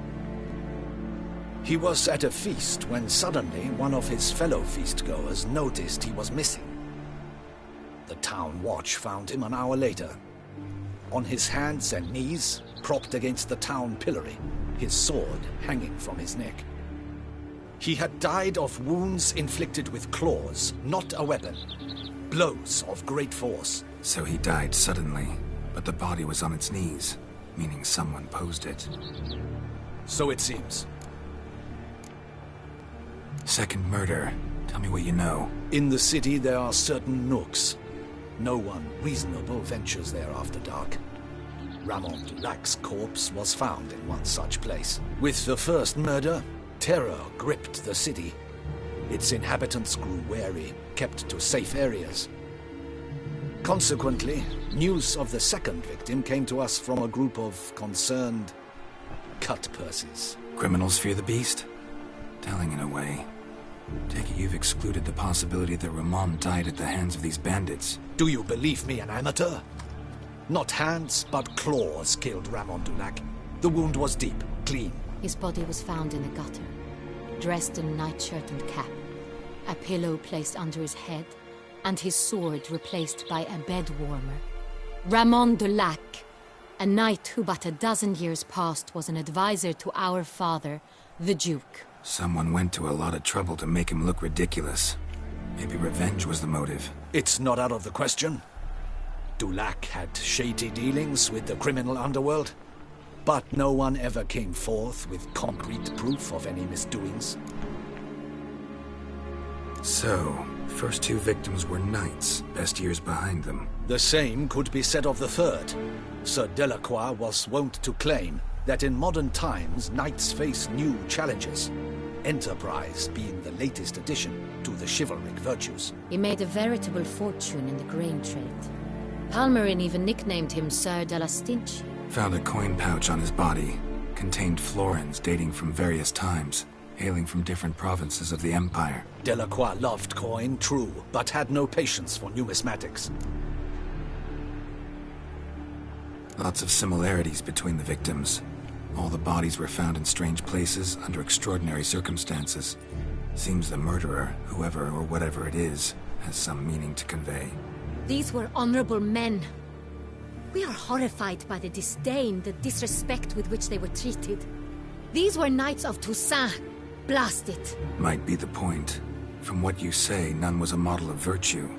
He was at a feast when suddenly one of his fellow feastgoers noticed he was missing. The town watch found him an hour later. On his hands and knees, propped against the town pillory, his sword hanging from his neck. He had died of wounds inflicted with claws, not a weapon. Blows of great force.
So he died suddenly, but the body was on its knees, meaning someone posed it.
So it seems.
Second murder. Tell me what you know.
In the city there are certain nooks. No one reasonable ventures there after dark. Ramon Dulac's corpse was found in one such place. With the first murder, terror gripped the city. Its inhabitants grew wary, kept to safe areas. Consequently, news of the second victim came to us from a group of concerned cut-purses.
Criminals fear the beast? Telling in a way. Take it you've excluded the possibility that Ramon died at the hands of these bandits.
Do you believe me an amateur? Not hands, but claws killed Ramon Dulac. The wound was deep, clean.
His body was found in a gutter, dressed in nightshirt and cap, a pillow placed under his head, and his sword replaced by a bed warmer. Ramon Dulac, a knight who but a dozen years past was an advisor to our father, the Duke.
Someone went to a lot of trouble to make him look ridiculous. Maybe revenge was the motive.
It's not out of the question. Dulac had shady dealings with the criminal underworld, but no one ever came forth with concrete proof of any misdoings.
So, first two victims were knights, best years behind them.
The same could be said of the third. Sir Delacroix was wont to claim that in modern times knights face new challenges, enterprise being the latest addition to the chivalric virtues.
He made a veritable fortune in the grain trade. Palmerin even nicknamed him Sir de la Stinchi.
Found a coin pouch on his body. Contained florins dating from various times, hailing from different provinces of the Empire.
Delacroix loved coin, true, but had no patience for numismatics.
Lots of similarities between the victims. All the bodies were found in strange places under extraordinary circumstances. Seems the murderer, whoever or whatever it is, has some meaning to convey.
These were honorable men. We are horrified by the disdain, the disrespect with which they were treated. These were knights of Toussaint. Blast it.
Might be the point. From what you say, none was a model of virtue.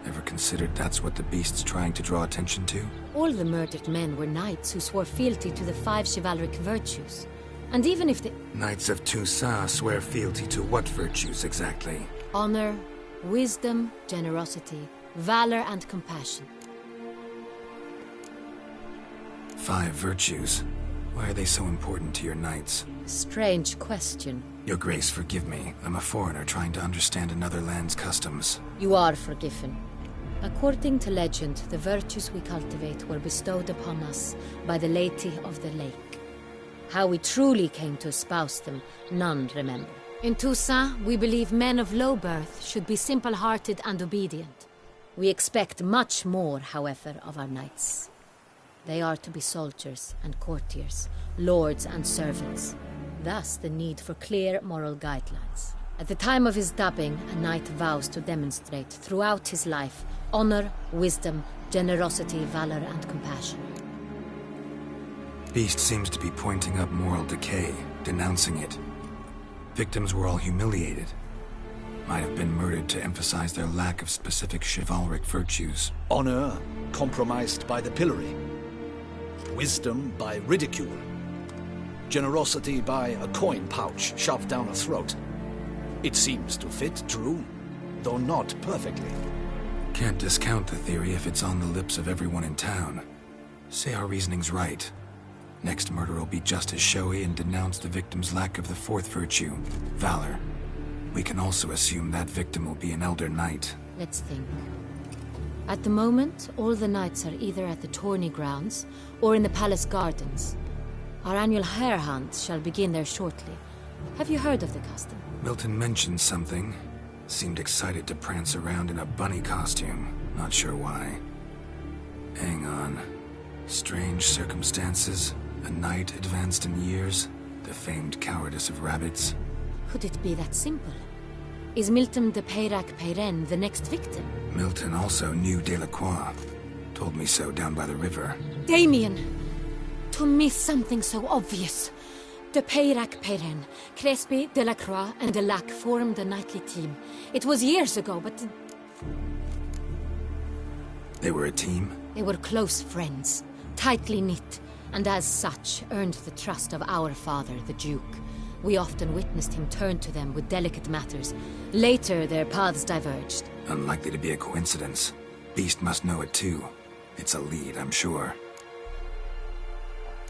Ever considered that's what the beast's trying to draw attention to?
All the murdered men were knights who swore fealty to the 5 chivalric virtues. And even if the...
Knights of Toussaint swear fealty to what virtues exactly?
Honor, wisdom, generosity, valor and compassion.
5 virtues. Why are they so important to your knights?
Strange question.
Your Grace, forgive me. I'm a foreigner trying to understand another land's customs.
You are forgiven. According to legend, the virtues we cultivate were bestowed upon us by the Lady of the Lake. How we truly came to espouse them, none remember. In Toussaint, we believe men of low birth should be simple-hearted and obedient. We expect much more, however, of our knights. They are to be soldiers and courtiers, lords and servants. Thus the need for clear moral guidelines. At the time of his dubbing, a knight vows to demonstrate throughout his life honor, wisdom, generosity, valor, and compassion.
Beast seems to be pointing up moral decay, denouncing it. Victims were all humiliated. Might have been murdered to emphasize their lack of specific chivalric virtues.
Honor compromised by the pillory. Wisdom by ridicule. Generosity by a coin pouch shoved down a throat. It seems to fit true, though not perfectly.
Can't discount the theory if it's on the lips of everyone in town. Say our reasoning's right. Next murder will be just as showy and denounce the victim's lack of the 4th virtue, valor. We can also assume that victim will be an elder knight.
Let's think. At the moment, all the knights are either at the tourney grounds or in the palace gardens. Our annual hare hunt shall begin there shortly. Have you heard of the custom?
Milton mentioned something. Seemed excited to prance around in a bunny costume. Not sure why. Hang on. Strange circumstances. A knight advanced in years. The famed cowardice of rabbits.
Could it be that simple? Is Milton de Peyrac-Peyren the next victim?
Milton also knew Delacroix. Told me so down by the river.
Damien! To miss something so obvious. De Peyrac-Peyren, Crespi, Delacroix, and Delac formed a knightly team. It was years ago, but...
They were a team?
They were close friends, tightly knit, and as such earned the trust of our father, the Duke. We often witnessed him turn to them with delicate matters. Later, their paths diverged.
Unlikely to be a coincidence. Beast must know it too. It's a lead, I'm sure.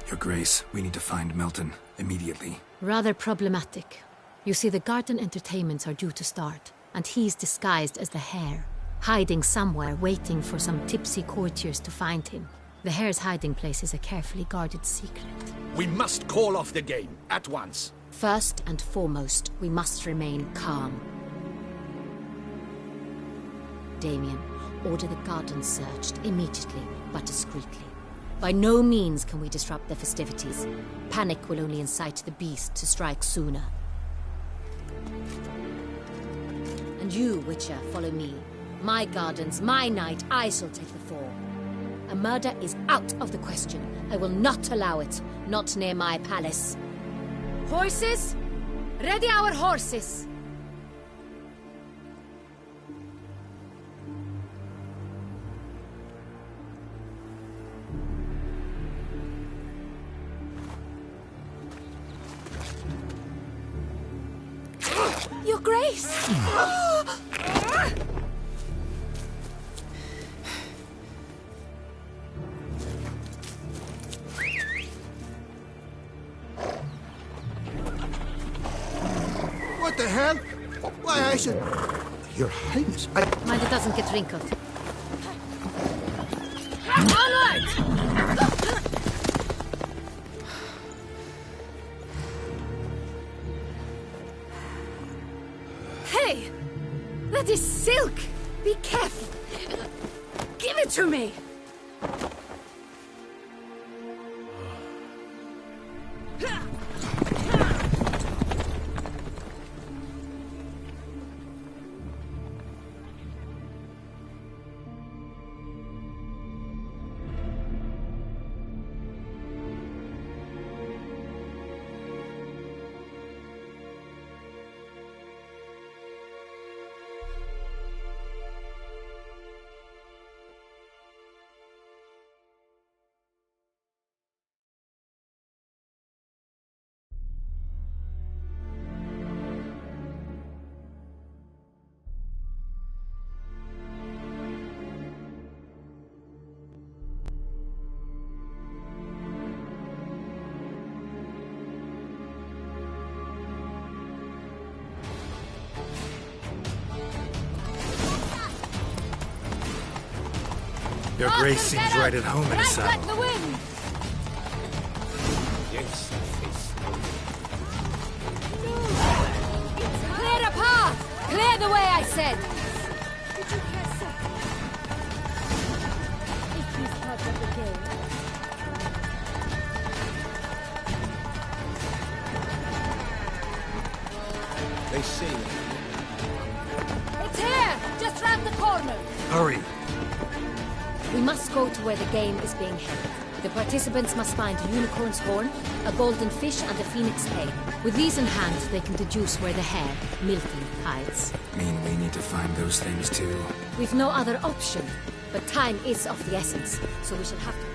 Your Grace, we need to find Milton, immediately.
Rather problematic. You see, the garden entertainments are due to start, and he's disguised as the hare, hiding somewhere, waiting for some tipsy courtiers to find him. The hare's hiding place is a carefully guarded secret.
We must call off the game, at once.
First and foremost, we must remain calm. Damien, order the garden searched immediately, but discreetly. By no means can we disrupt the festivities. Panic will only incite the beast to strike sooner. And you, Witcher, follow me. My gardens, my night, I shall take the fall. A murder is out of the question. I will not allow it. Not near my palace. Horses? Ready our horses! Your Grace!
What the hell? Why, I should... Your Highness,
Mind it doesn't get wrinkled. Onward! Hey! That is silk! Be careful! Give it to me!
Your Grace seems right at home in a saddle.
Like the wind!
Yes,
Clear the path! Clear the way, I said!
Did you hear, sir? It is part of the game.
they say...
It's here! Just round the corner!
Hurry!
We must go to where the game is being held. The participants must find a unicorn's horn, a golden fish, and a phoenix egg. With these in hand, they can deduce where the hare, Milton, hides.
Mean we need to find those things too?
We've no other option, but time is of the essence, so we shall have to...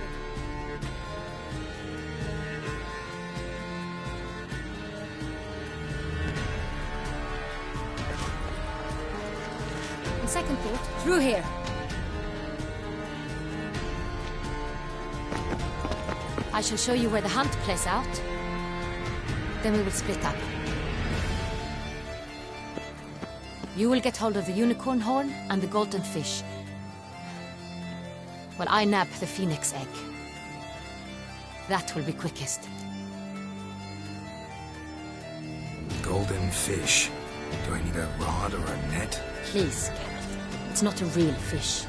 On second thought, through here. I shall show you where the hunt plays out. Then we will split up. You will get hold of the unicorn horn and the golden fish, while I nab the phoenix egg. That will be quickest.
Golden fish. Do I need a rod or a net?
Please, Geralt. It's not a real fish.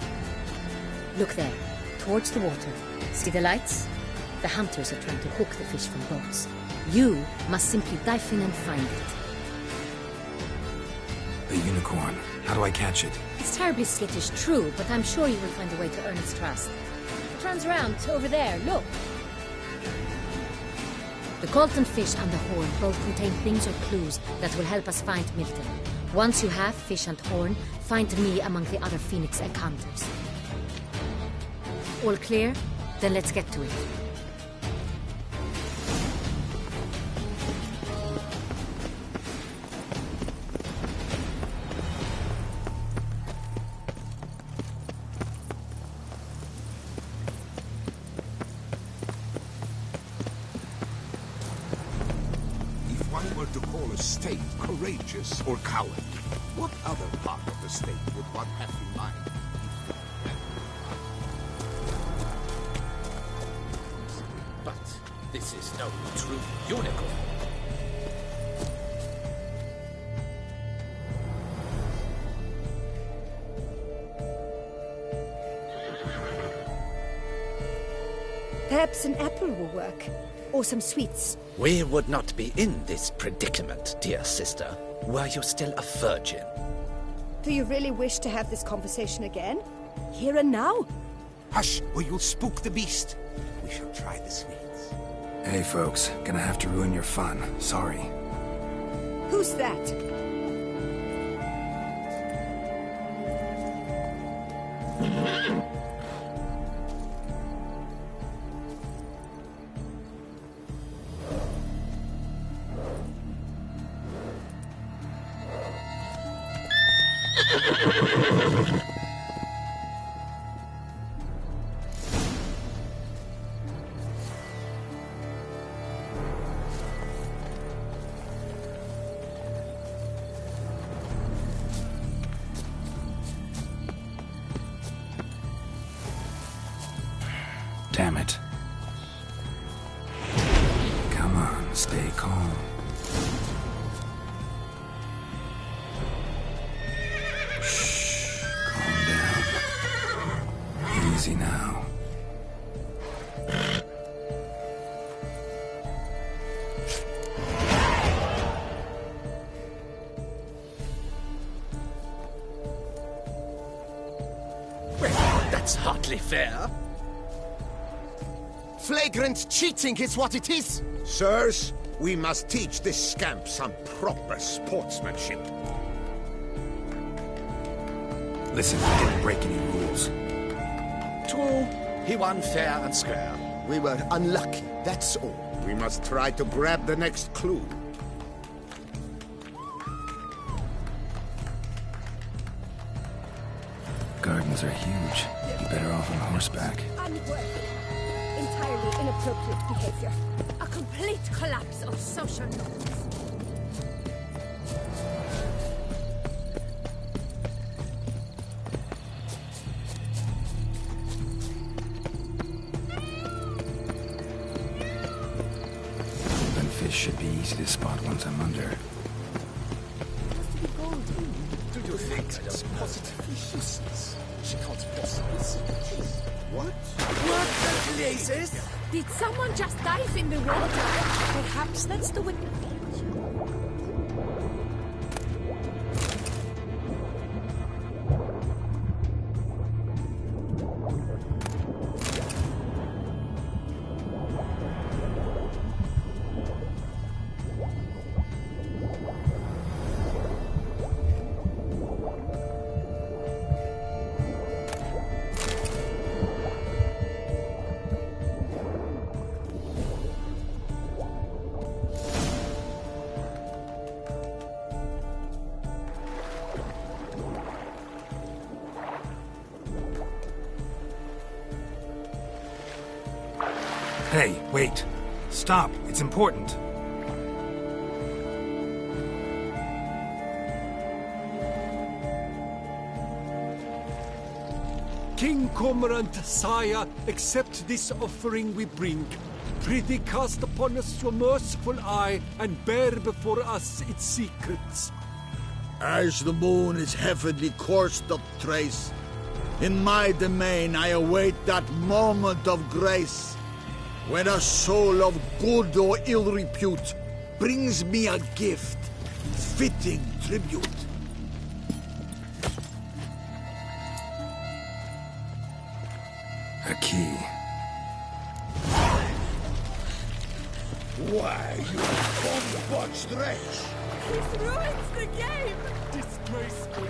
Look there, towards the water. See the lights? The hunters are trying to hook the fish from boats. You must simply dive in and find it.
The unicorn. How do I catch it?
It's terribly skittish, true, but I'm sure you will find a way to earn its trust. It runs around over there, look. The golden fish and the horn both contain things or clues that will help us find Milton. Once you have fish and horn, find me among the other phoenix egg hunters. All clear? Then let's get to it.
To call a state courageous or coward, what other part of the state would one have in mind?
But this is no true unicorn.
Perhaps an apple will work. Or some sweets.
We would not be in this predicament, dear sister, were you still a virgin.
Do you really wish to have this conversation again? Here and now?
Hush, or you'll spook the beast. We shall try the sweets.
Hey, folks. Gonna have to ruin your fun. Sorry.
Who's that?
Damn it. Come on, stay calm. Shh, calm down. Easy now.
That's hardly fair.
Flagrant cheating is what it is. Sirs, we must teach this scamp some proper sportsmanship.
Listen, I didn't break any rules.
True, he won fair and square. We were unlucky, that's all.
We must try to grab the next clue.
Gardens are huge. You're better off on horseback.
Unworthy. Entirely inappropriate behavior. A complete collapse of social norms.
Open fish should be easy to spot once I'm under.
Do you think it's positively useless? She can't possibly see the truth. What?
What the blazes? Did someone just dive in the water? Perhaps that's the way.
Hey, wait. Stop. It's important.
King Cormorant, sire, accept this offering we bring. Prithee cast upon us your merciful eye, and bear before us its secrets.
As the moon is heavily coursed up trace, in my domain I await that moment of grace, when a soul of good or ill repute brings me a gift, fitting tribute.
A key.
Why, you combat stretch?
This ruins the game!
Disgraceful.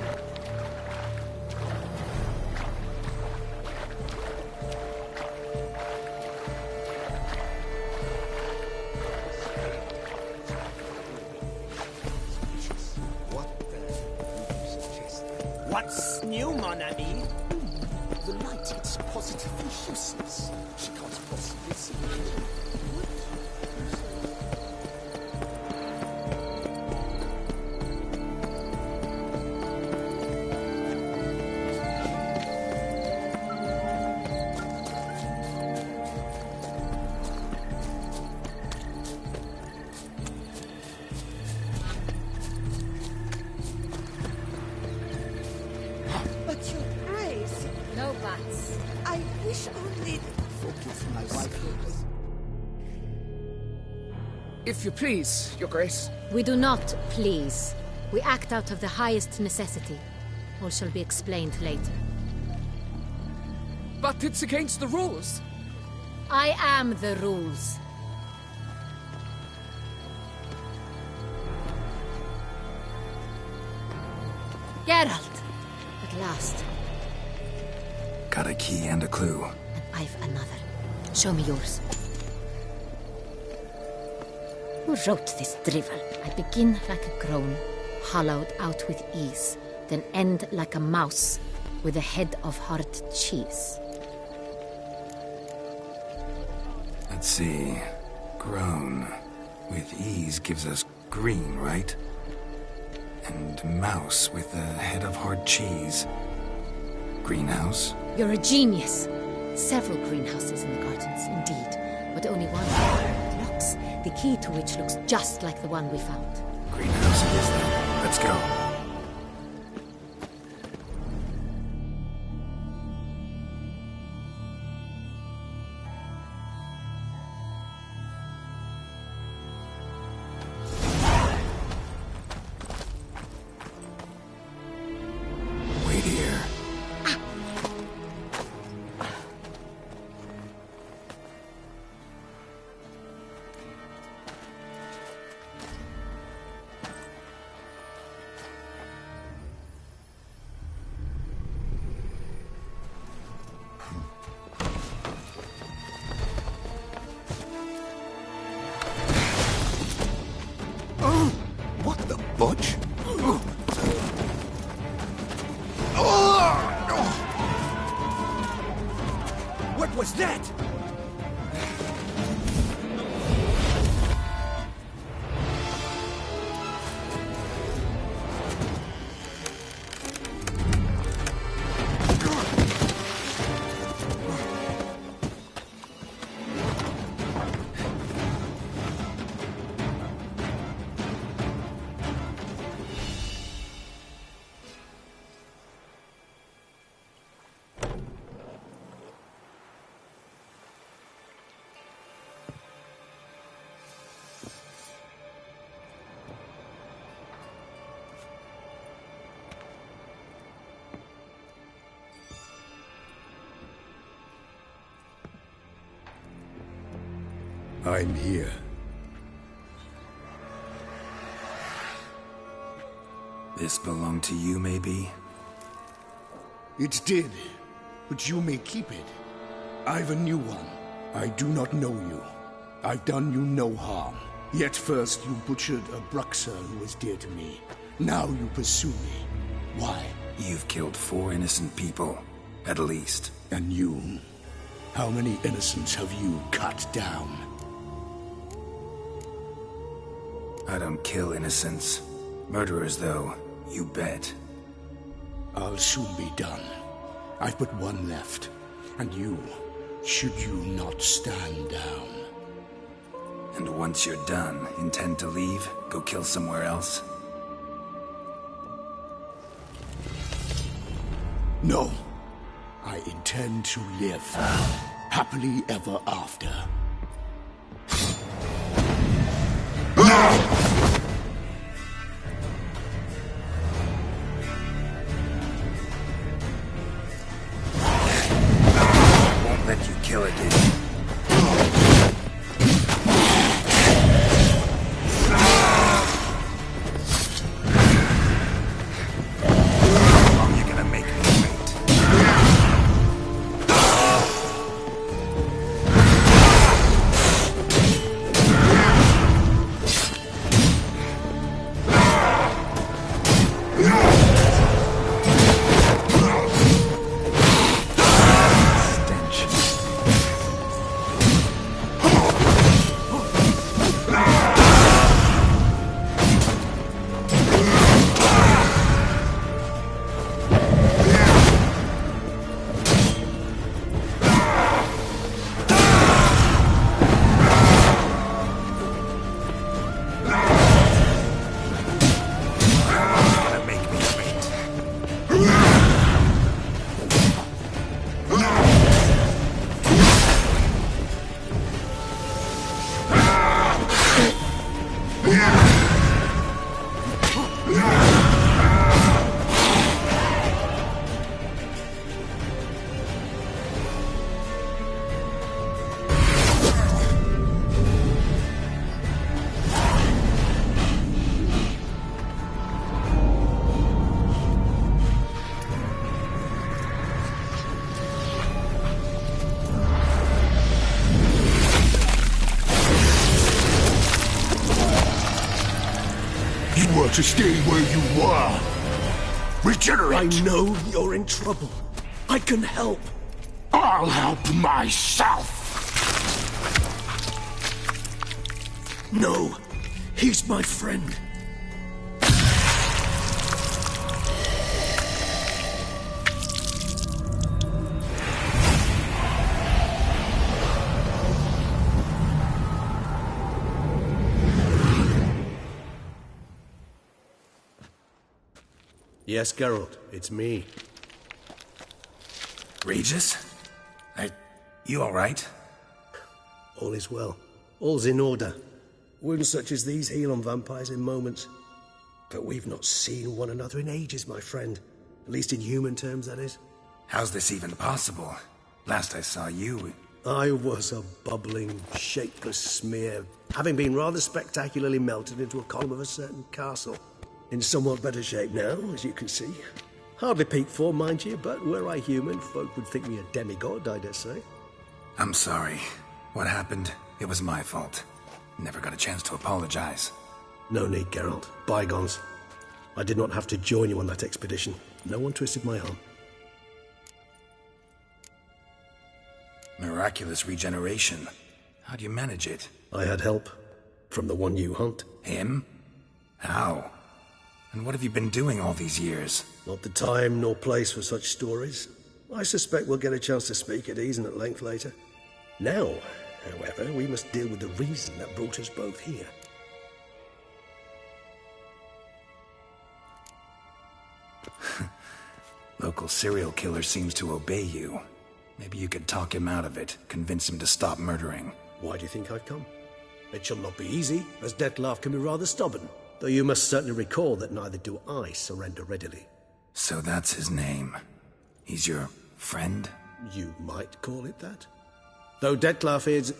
What's new, mon ami? The light, it's positively useless. She can't possibly see it.
But your eyes.
No buts.
I wish only.
Forgive my wife.
If you please, Your Grace.
We do not please. We act out of the highest necessity. All shall be explained later.
But it's against the rules.
I am the rules. Geralt! At last.
Got a key and a clue.
And I've another. Show me yours. Who wrote this drivel? I begin like a groan, hollowed out with ease, then end like a mouse, with a head of hard cheese.
Let's see. Grown. With ease gives us green, right? And mouse with a head of hard cheese. Greenhouse?
You're a genius. Several greenhouses in the gardens, indeed, but only one locks, the key to which looks just like the one we found.
Greenhouse it is then. Let's go. Wait here.
What the butch?
What was that?
I'm here.
This belonged to you, maybe?
It did, but you may keep it. I've a new one. I do not know you. I've done you no harm. Yet first you butchered a Bruxer who was dear to me. Now you pursue me. Why?
You've killed 4 innocent people, at least.
And you? How many innocents have you cut down?
I don't kill innocents. Murderers, though, you bet.
I'll soon be done. I've but one left. And you, should you not stand down.
And once you're done, intend to leave? Go kill somewhere else?
No. I intend to live. Happily ever after.
Won't let you kill again. How long you gonna make me wait?
To stay where you were. Regenerate!
I know you're in trouble. I can help.
I'll help myself!
No, he's my friend.
Yes, Geralt, it's me.
Regis? You all right?
All is well. All's in order. Wounds such as these heal on vampires in moments. But we've not seen one another in ages, my friend. At least in human terms, that is.
How's this even possible? Last I saw you...
I was a bubbling, shapeless smear, having been rather spectacularly melted into a column of a certain castle. In somewhat better shape now, as you can see. Hardly peak form, mind you, but were I human, folk would think me a demigod, I dare say.
I'm sorry. What happened, it was my fault. Never got a chance to apologize.
No need, Geralt. Bygones. I did not have to join you on that expedition. No one twisted my arm.
Miraculous regeneration. How do you manage it?
I had help. From the one you hunt.
Him? How? And what have you been doing all these years?
Not the time nor place for such stories. I suspect we'll get a chance to speak at ease and at length later. Now, however, we must deal with the reason that brought us both here.
Local serial killer seems to obey you. Maybe you could talk him out of it, convince him to stop murdering.
Why do you think I've come? It shall not be easy, as Dettlaff can be rather stubborn. Though you must certainly recall that neither do I surrender readily.
So that's his name. He's your friend?
You might call it that. Though Dettlaff is...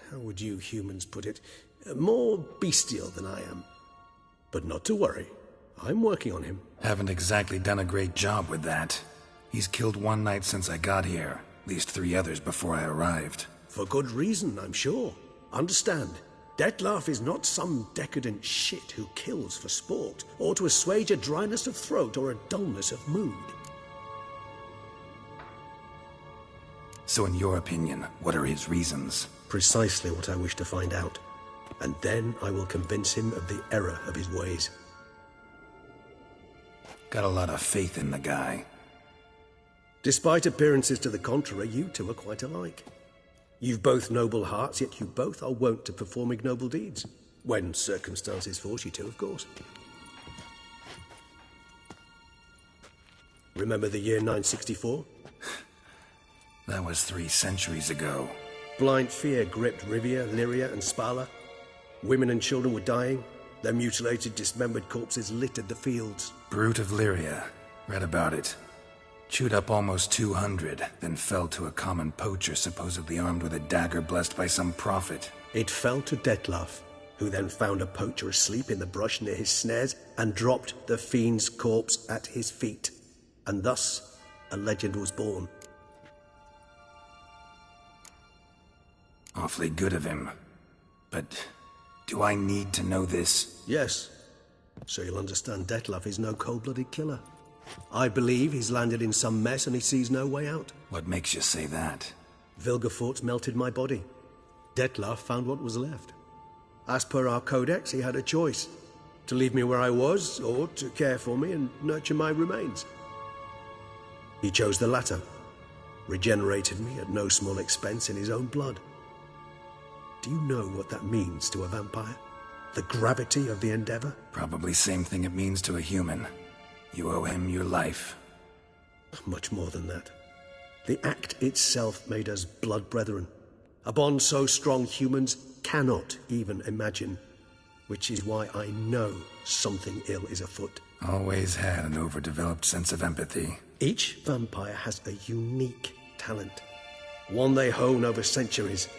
how would you humans put it? More bestial than I am. But not to worry. I'm working on him.
Haven't exactly done a great job with that. He's killed one knight since I got here. At least 3 others before I arrived.
For good reason, I'm sure. Understand, Dettlaff is not some decadent shit who kills for sport, or to assuage a dryness of throat or a dullness of mood.
So in your opinion, what are his reasons?
Precisely what I wish to find out. And then I will convince him of the error of his ways.
Got a lot of faith in the guy.
Despite appearances to the contrary, you two are quite alike. You've both noble hearts, yet you both are wont to perform ignoble deeds. When circumstances force you to, of course. Remember the year 964?
That was 3 centuries ago.
Blind fear gripped Rivia, Lyria, and Spala. Women and children were dying. Their mutilated, dismembered corpses littered the fields.
Brute of Lyria. Read about it. Chewed up almost 200, then fell to a common poacher supposedly armed with a dagger blessed by some prophet.
It fell to Dettlaff, who then found a poacher asleep in the brush near his snares and dropped the fiend's corpse at his feet. And thus, a legend was born.
Awfully good of him. But do I need to know this?
Yes. So you'll understand Dettlaff is no cold-blooded killer. I believe he's landed in some mess and he sees no way out.
What makes you say that?
Vilgefortz melted my body. Dettlaff found what was left. As per our codex, he had a choice. To leave me where I was, or to care for me and nurture my remains. He chose the latter. Regenerated me at no small expense in his own blood. Do you know what that means to a vampire? The gravity of the endeavor?
Probably same thing it means to a human. You owe him your life.
Much more than that. The act itself made us blood brethren. A bond so strong humans cannot even imagine. Which is why I know something ill is afoot.
Always had an overdeveloped sense of empathy.
Each vampire has a unique talent. One they hone over centuries.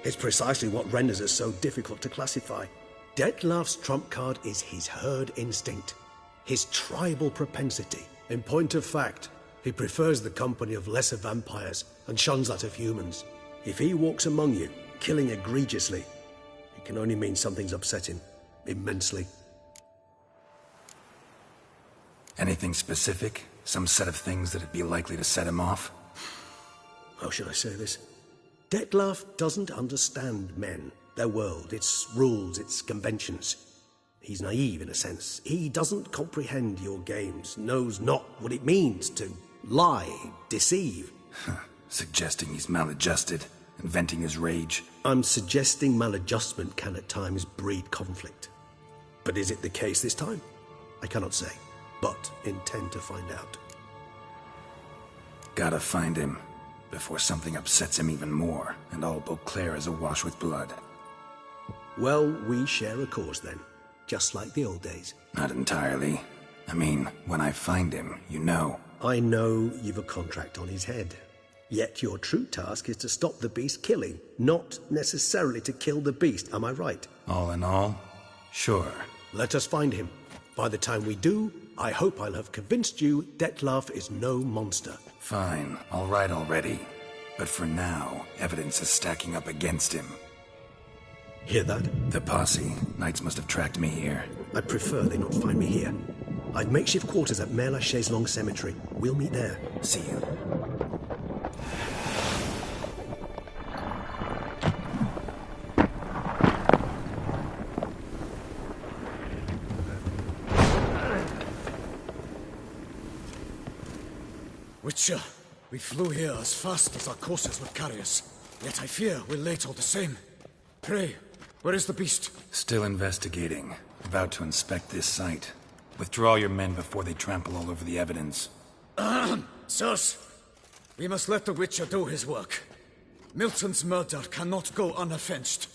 It's precisely what renders us so difficult to classify. Dettlaff's trump card is his herd instinct. His tribal propensity. In point of fact, he prefers the company of lesser vampires and shuns that of humans. If he walks among you, killing egregiously, it can only mean something's upset him. Immensely.
Anything specific? Some set of things that'd be likely to set him off?
How should I say this? Dettlaff doesn't understand men, their world, its rules, its conventions. He's naive in a sense. He doesn't comprehend your games, knows not what it means to lie, deceive.
Suggesting he's maladjusted, inventing his rage.
I'm suggesting maladjustment can at times breed conflict. But is it the case this time? I cannot say. but intend to find out.
Gotta find him, before something upsets him even more, and all Beauclair is awash with blood.
Well, we share a cause then, just like the old days.
Not entirely. I mean, when I find him, you know.
I know you've a contract on his head. Yet your true task is to stop the beast killing, not necessarily to kill the beast, am I right?
All in all, sure.
Let us find him. By the time we do, I hope I'll have convinced you Dettlaff is no monster.
Fine, all right already. But for now, evidence is stacking up against him.
Hear that?
The posse. Knights must have tracked me here.
I prefer they not find me here. I've makeshift quarters at Mère Lachaise Long Cemetery. We'll meet there.
See you.
Witcher, we flew here as fast as our courses would carry us. Yet I fear we're late all the same. Pray, where is the beast?
Still investigating. About to inspect this site. Withdraw your men before they trample all over the evidence.
Sirs, we must let the Witcher do his work. Milton's murder cannot go unavenged.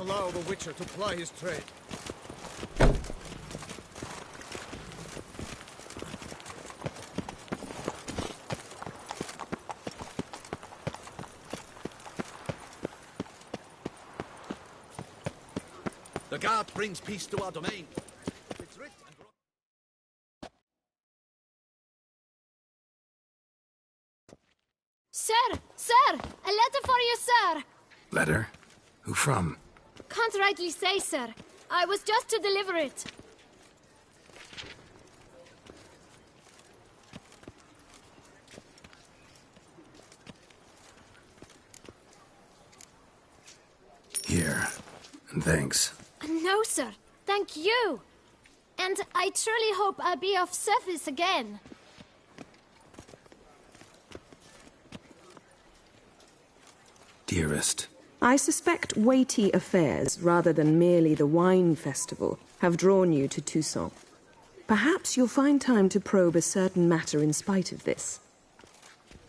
Allow the Witcher to ply his trade.
The guard brings peace to our domain.
Sir! Sir! A letter for you, sir!
Letter? Who from?
Can't rightly say, sir. I was just to deliver it.
Here. And thanks.
No, sir. Thank you. And I truly hope I'll be of service again.
Dearest.
I suspect weighty affairs, rather than merely the wine festival, have drawn you to Toussaint. Perhaps you'll find time to probe a certain matter in spite of this.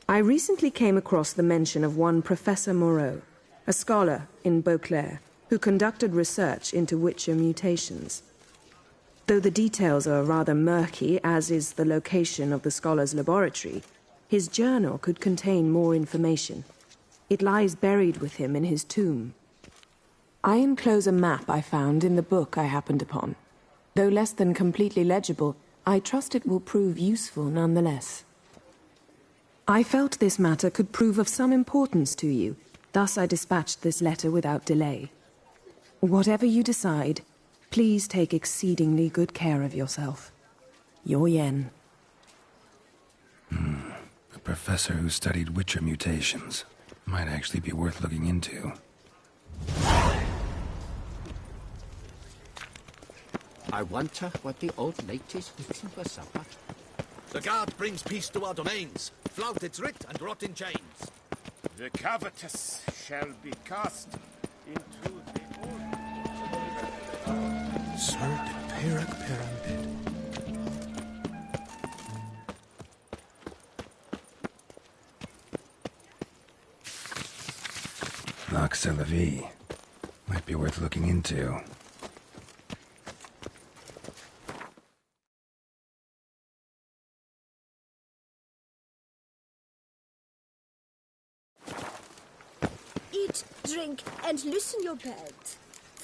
I recently came across the mention of one Professor Moreau, a scholar in Beauclair, who conducted research into Witcher mutations. Though the details are rather murky, as is the location of the scholar's laboratory, his journal could contain more information. It lies buried with him in his tomb. I enclose a map I found in the book I happened upon. Though less than completely legible, I trust it will prove useful nonetheless. I felt this matter could prove of some importance to you, thus I dispatched this letter without delay. Whatever you decide, please take exceedingly good care of yourself. Your Yen.
A professor who studied Witcher mutations. Might actually be worth looking into.
I wonder what the old lady's eating for supper.
The guard brings peace to our domains. Flout its writ and rot in chains.
The covetous shall be cast into the
Sir de Peyrac Perambed.
Lac Selavie. Might be worth looking into.
Eat, drink, and loosen your belt.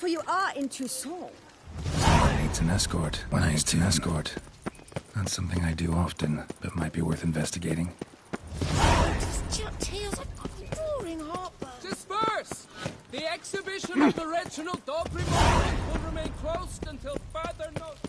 for you are in Toussaint.
Needs an escort. Not something I do often, but might be worth investigating.
Disperse! The exhibition of the Reginald Daubry monument will remain closed until further notice.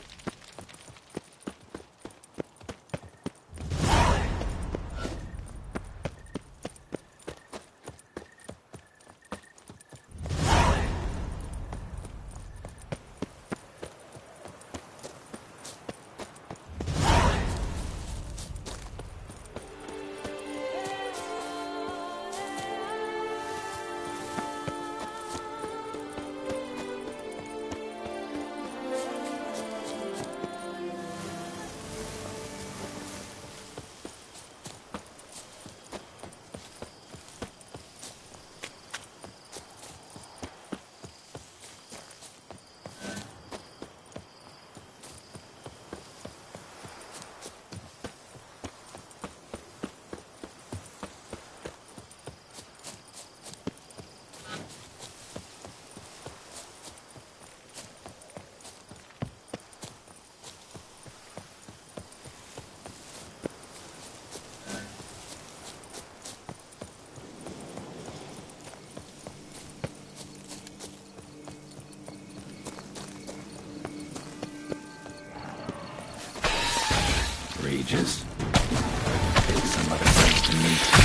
Regis. Take some other place to meet.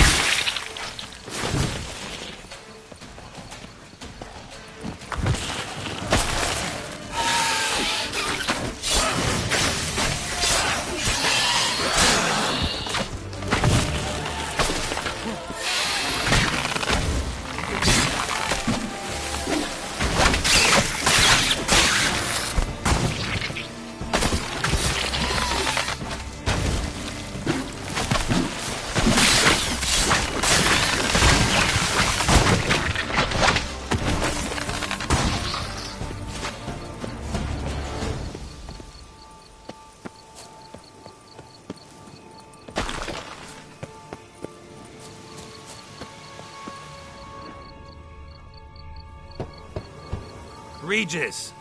Regis!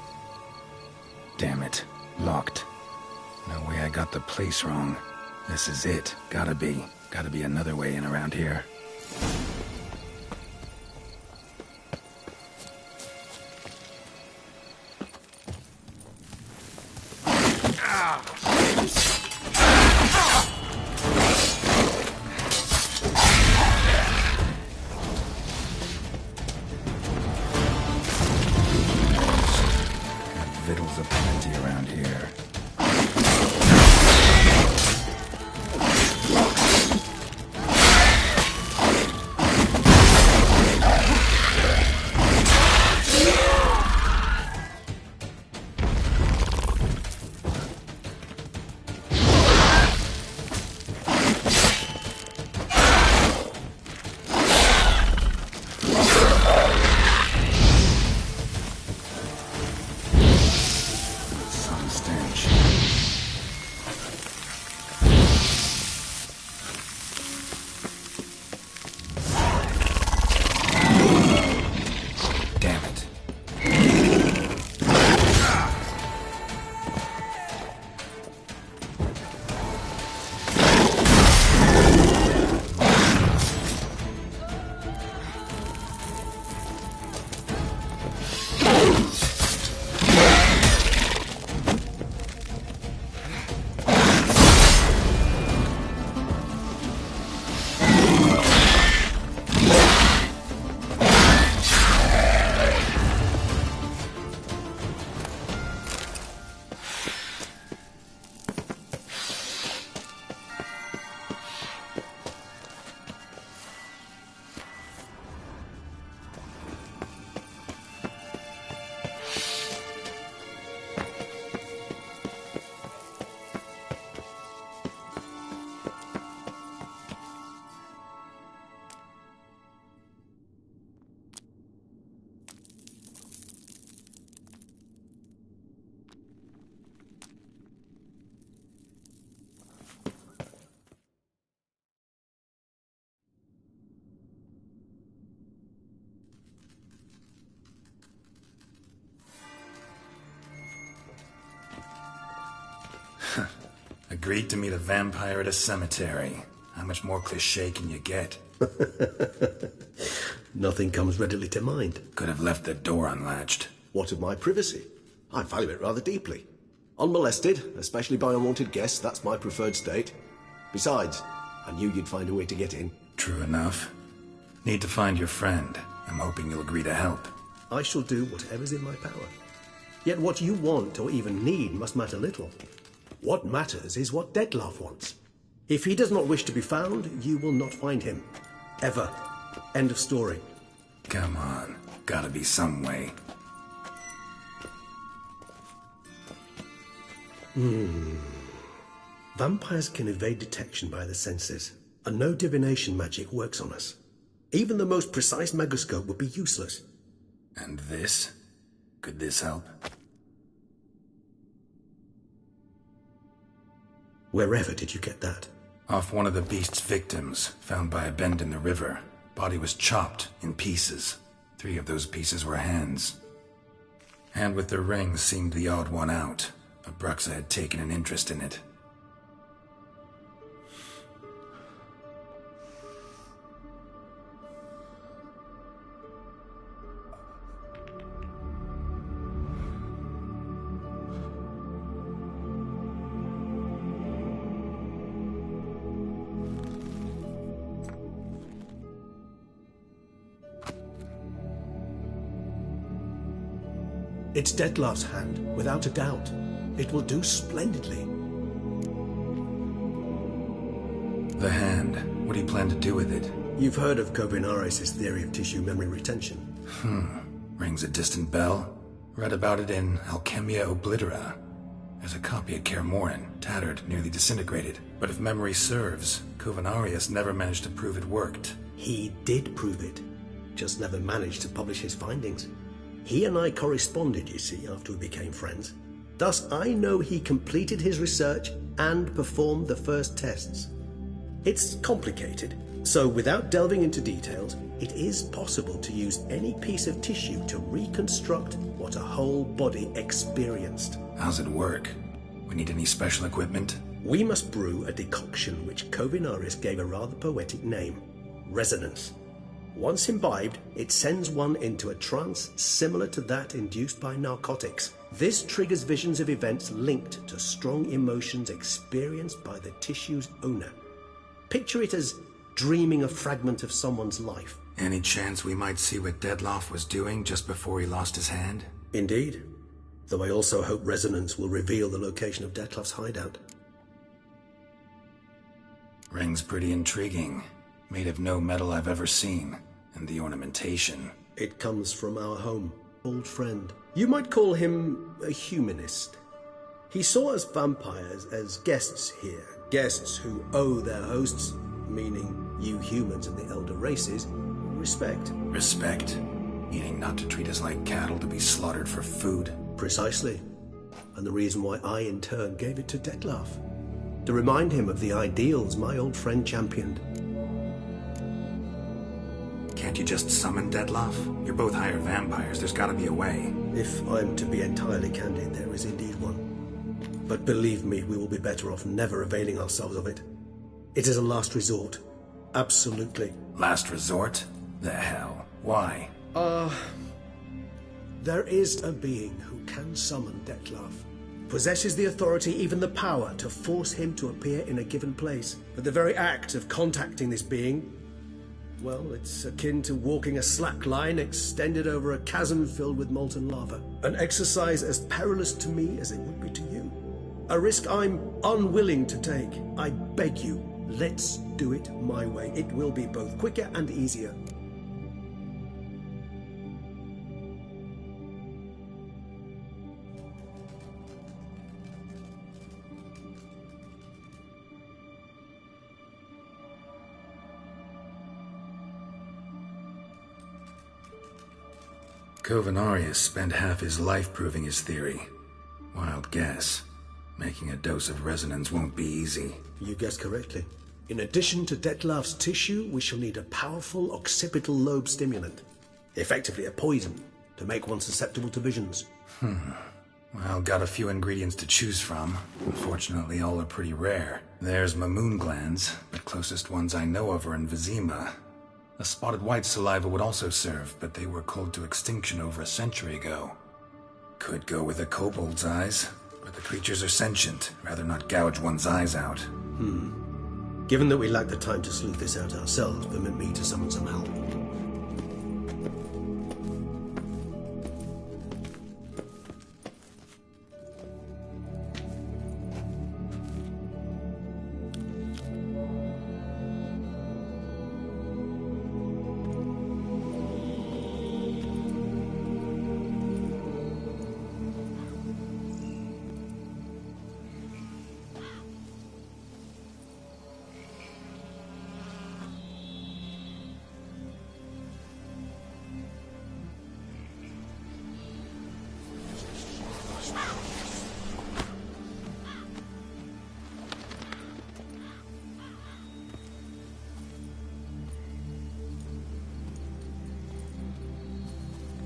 Damn it. Locked. No way I got the place wrong. This is it. Gotta be. Gotta be another way in around here. Vittles aplenty around here. Agreed to meet a vampire at a cemetery. How much more cliché can you get?
Nothing comes readily to mind.
Could have left the door unlatched.
What of my privacy? I value it rather deeply. Unmolested, especially by unwanted guests, that's my preferred state. Besides, I knew you'd find a way to get in.
True enough. Need to find your friend. I'm hoping you'll agree to help.
I shall do whatever's in my power. Yet what you want or even need must matter little. What matters is what Dettlaff wants. If he does not wish to be found, you will not find him. Ever. End of story.
Come on. Gotta be some way.
Vampires can evade detection by the senses, and no divination magic works on us. Even the most precise megoscope would be useless.
And this? Could this help?
Wherever did you get that?
Off one of the beast's victims, found by a bend in the river. Body was chopped in pieces. 3 of those pieces were hands. Hand with the ring seemed the odd one out. Abruxa had taken an interest in it.
It's Dettlaff's hand, without a doubt. It will do splendidly.
The hand. What do you plan to do with it?
You've heard of Kovinaris' theory of tissue memory retention.
Rings a distant bell. Read about it in Alchemia Oblitera. There's a copy at Kaer Morhen, tattered, nearly disintegrated. But if memory serves, Kovinaris never managed to prove it worked.
He did prove it, just never managed to publish his findings. He and I corresponded, you see, after we became friends. Thus, I know he completed his research and performed the first tests. It's complicated, so without delving into details, it is possible to use any piece of tissue to reconstruct what a whole body experienced.
How's it work? We need any special equipment?
We must brew a decoction which Kovinaris gave a rather poetic name: resonance. Once imbibed, it sends one into a trance similar to that induced by narcotics. This triggers visions of events linked to strong emotions experienced by the tissue's owner. Picture it as dreaming a fragment of someone's life.
Any chance we might see what Dettlaff was doing just before he lost his hand?
Indeed. Though I also hope resonance will reveal the location of Dettlaff's hideout.
Ring's pretty intriguing. Made of no metal I've ever seen. And the ornamentation.
It comes from our home. Old friend. You might call him a humanist. He saw us vampires as guests here. Guests who owe their hosts, meaning you humans and the elder races, respect.
Respect? Meaning not to treat us like cattle to be slaughtered for food?
Precisely. And the reason why I, in turn, gave it to Dettlaff. To remind him of the ideals my old friend championed.
Can't you just summon Dettlaff? You're both hired vampires. There's gotta be a way.
If I'm to be entirely candid, there is indeed one. But believe me, we will be better off never availing ourselves of it. It is a last resort. Absolutely.
Last resort? The hell? Why?
There is a being who can summon Dettlaff. Possesses the authority, even the power, to force him to appear in a given place. But the very act of contacting this being, well, it's akin to walking a slack line extended over a chasm filled with molten lava. An exercise as perilous to me as it would be to you. A risk I'm unwilling to take. I beg you, let's do it my way. It will be both quicker and easier.
Kovinaris spent half his life proving his theory. Wild guess. Making a dose of resonance won't be easy.
You guessed correctly. In addition to Dettlaff's tissue, we shall need a powerful occipital lobe stimulant. Effectively a poison, to make one susceptible to visions.
Well, got a few ingredients to choose from. Unfortunately, all are pretty rare. There's Mamoon glands, but closest ones I know of are in Vizima. A spotted white saliva would also serve, but they were culled to extinction over a century ago. Could go with a kobold's eyes, but the creatures are sentient. Rather not gouge one's eyes out.
Given that we lack the time to sleuth this out ourselves, permit me to summon some help.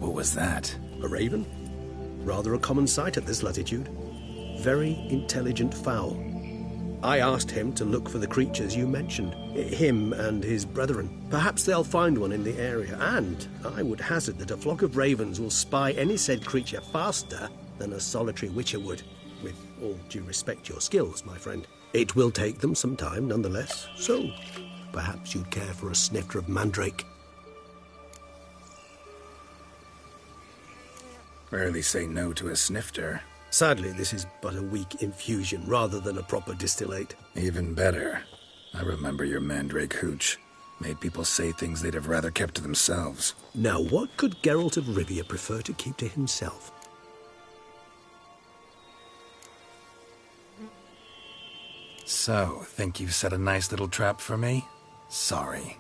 What was that?
A raven? Rather a common sight at this latitude. Very intelligent fowl. I asked him to look for the creatures you mentioned. Him and his brethren. Perhaps they'll find one in the area, and I would hazard that a flock of ravens will spy any said creature faster than a solitary witcher would. With all due respect to your skills, my friend. It will take them some time, nonetheless. So, perhaps you'd care for a snifter of mandrake.
Rarely say no to a snifter.
Sadly, this is but a weak infusion rather than a proper distillate.
Even better. I remember your mandrake hooch. Made people say things they'd have rather kept to themselves.
Now, what could Geralt of Rivia prefer to keep to himself?
So, think you've set a nice little trap for me? Sorry.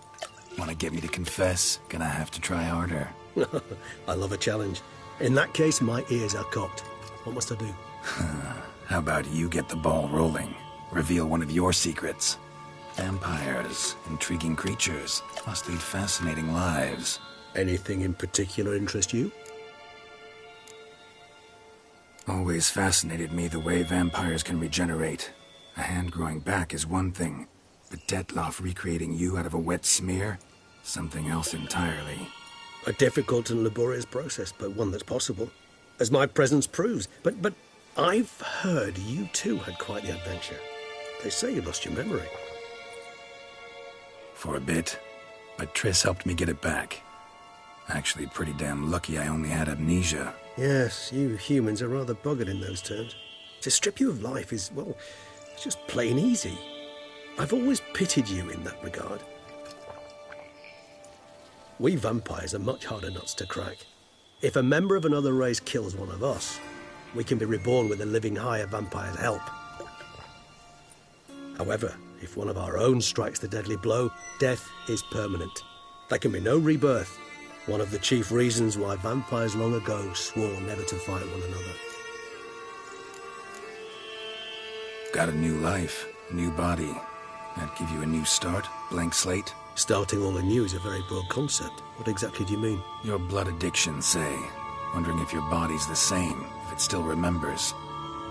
Want to get me to confess? Gonna have to try harder.
I love a challenge. In that case, my ears are cocked. What must I do?
How about you get the ball rolling? Reveal one of your secrets. Vampires, intriguing creatures, must lead fascinating lives.
Anything in particular interest you?
Always fascinated me the way vampires can regenerate. A hand growing back is one thing, but Detloff recreating you out of a wet smear? Something else entirely.
A difficult and laborious process, but one that's possible, as my presence proves. But I've heard you too had quite the adventure. They say you lost your memory.
For a bit, but Triss helped me get it back. Actually, pretty damn lucky I only had amnesia.
Yes, you humans are rather buggered in those terms. To strip you of life is, well, it's just plain easy. I've always pitied you in that regard. We vampires are much harder nuts to crack. If a member of another race kills one of us, we can be reborn with a living higher vampire's help. However, if one of our own strikes the deadly blow, death is permanent. There can be no rebirth. One of the chief reasons why vampires long ago swore never to fight one another.
Got a new life, new body. That give you a new start, blank slate?
Starting all anew is a very broad concept. What exactly do you mean?
Your blood addiction, say. Wondering if your body's the same, if it still remembers.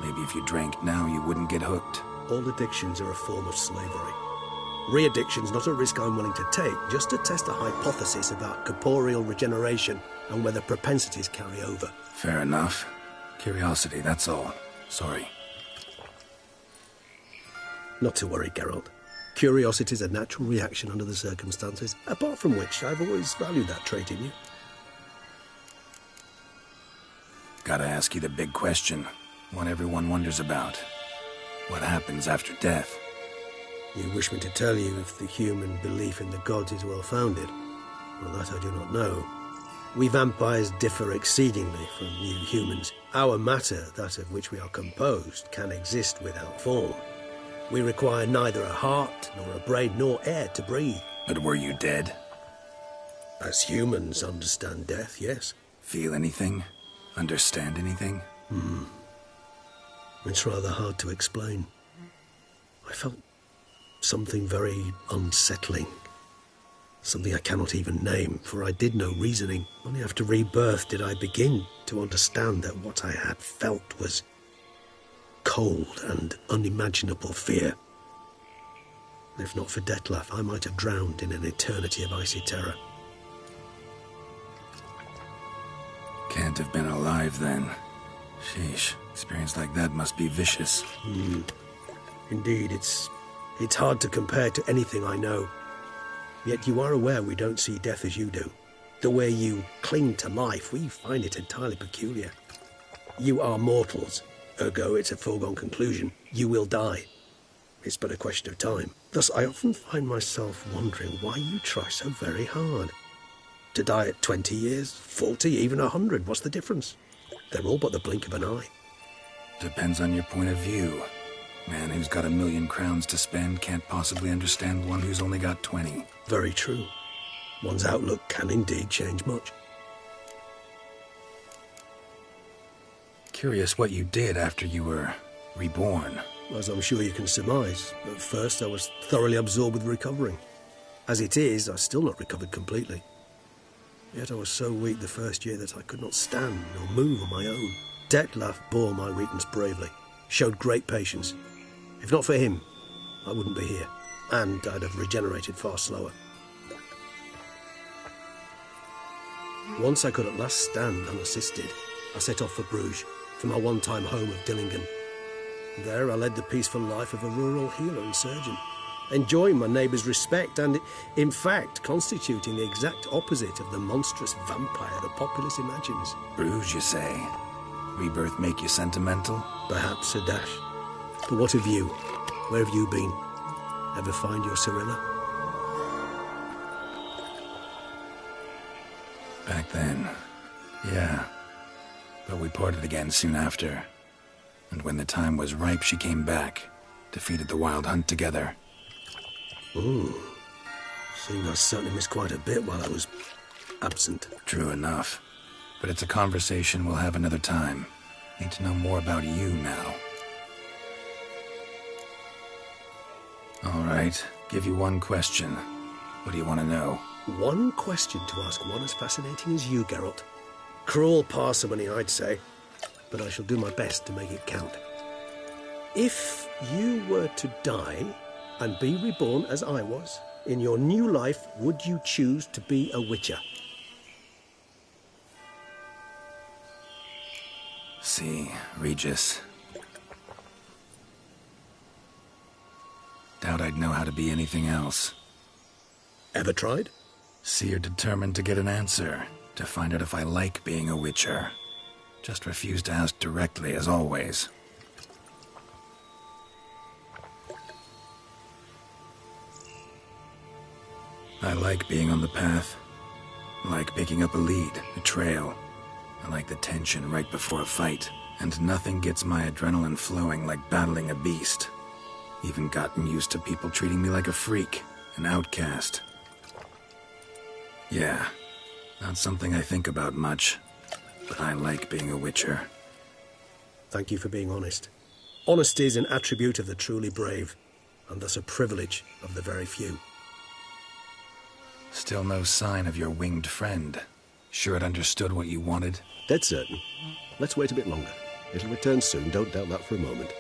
Maybe if you drank now, you wouldn't get hooked.
All addictions are a form of slavery. Re-addiction's not a risk I'm willing to take, just to test a hypothesis about corporeal regeneration and whether propensities carry over.
Fair enough. Curiosity, that's all. Sorry.
Not to worry, Geralt. Curiosity's a natural reaction under the circumstances, apart from which I've always valued that trait in you.
Gotta ask you the big question. One everyone wonders about. What happens after death?
You wish me to tell you if the human belief in the gods is well-founded? Well, that I do not know. We vampires differ exceedingly from you humans. Our matter, that of which we are composed, can exist without form. We require neither a heart, nor a brain, nor air to breathe.
But were you dead?
As humans understand death, yes.
Feel anything? Understand anything?
It's rather hard to explain. I felt something very unsettling. Something I cannot even name, for I did no reasoning. Only after rebirth did I begin to understand that what I had felt was cold and unimaginable fear. If not for Dettlaff, I might have drowned in an eternity of icy terror.
Can't have been alive then. Sheesh, experience like that must be vicious.
Indeed, it's hard to compare to anything I know. Yet you are aware we don't see death as you do. The way you cling to life, we find it entirely peculiar. You are mortals, ergo it's a foregone conclusion. You will die. It's but a question of time. Thus, I often find myself wondering why you try so very hard. To die at 20 years, 40, even 100, what's the difference? They're all but the blink of an eye.
Depends on your point of view. Man who's got 1,000,000 crowns to spend can't possibly understand one who's only got 20.
Very true. One's outlook can indeed change much.
Curious what you did after you were reborn.
As I'm sure you can surmise, at first I was thoroughly absorbed with recovering. As it is, I've still not recovered completely. Yet I was so weak the first year that I could not stand or move on my own. Dettlaff bore my weakness bravely, showed great patience. If not for him, I wouldn't be here, and I'd have regenerated far slower. Once I could at last stand unassisted, I set off for Bruges, for my one-time home of Dillingen. There I led the peaceful life of a rural healer and surgeon, enjoying my neighbours' respect and, in fact, constituting the exact opposite of the monstrous vampire the populace imagines.
Bruges, you say? Rebirth make you sentimental?
Perhaps a dash. But what of you? Where have you been? Ever find your Cirilla?
Back then, yeah. But we parted again soon after. And when the time was ripe, she came back, defeated the Wild Hunt together.
Ooh. Seems I certainly missed quite a bit while I was absent.
True enough. But it's a conversation we'll have another time. Need to know more about you now. All right, give you one question. What do you want to know?
One question to ask one as fascinating as you, Geralt. Cruel parsimony, I'd say, but I shall do my best to make it count. If you were to die and be reborn as I was, in your new life, would you choose to be a witcher?
See, Regis. Doubt I'd know how to be anything else.
Ever tried?
See, you're determined to get an answer, to find out if I like being a witcher. Just refuse to ask directly, as always. I like being on the path. I like picking up a lead, a trail. I like the tension right before a fight. And nothing gets my adrenaline flowing like battling a beast. Even gotten used to people treating me like a freak, an outcast. Yeah, not something I think about much, but I like being a witcher.
Thank you for being honest. Honesty is an attribute of the truly brave, and thus a privilege of the very few.
Still no sign of your winged friend. Sure it understood what you wanted?
Dead certain. Let's wait a bit longer. It'll return soon, don't doubt that for a moment.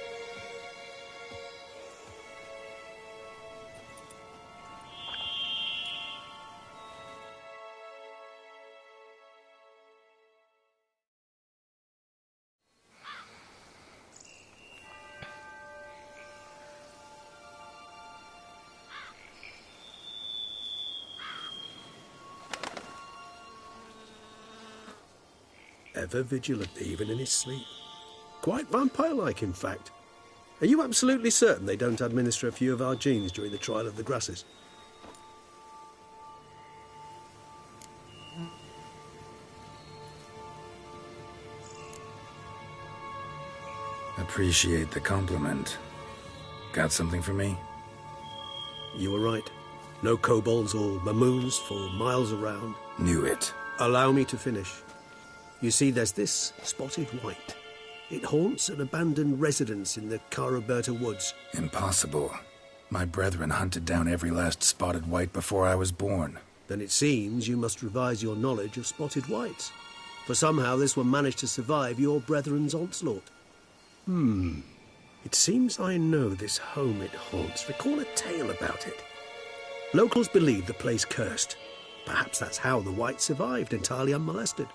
Ever vigilant, even in his sleep. Quite vampire-like, in fact. Are you absolutely certain they don't administer a few of our genes during the trial of the grasses?
Appreciate the compliment. Got something for me?
You were right. No kobolds or mamoons for miles around.
Knew it.
Allow me to finish. You see, there's this spotted white. It haunts an abandoned residence in the Caraberta woods.
Impossible. My brethren hunted down every last spotted white before I was born.
Then it seems you must revise your knowledge of spotted whites. For somehow this one managed to survive your brethren's onslaught. It seems I know this home it haunts. Recall a tale about it. Locals believe the place cursed. Perhaps that's how the whites survived entirely unmolested.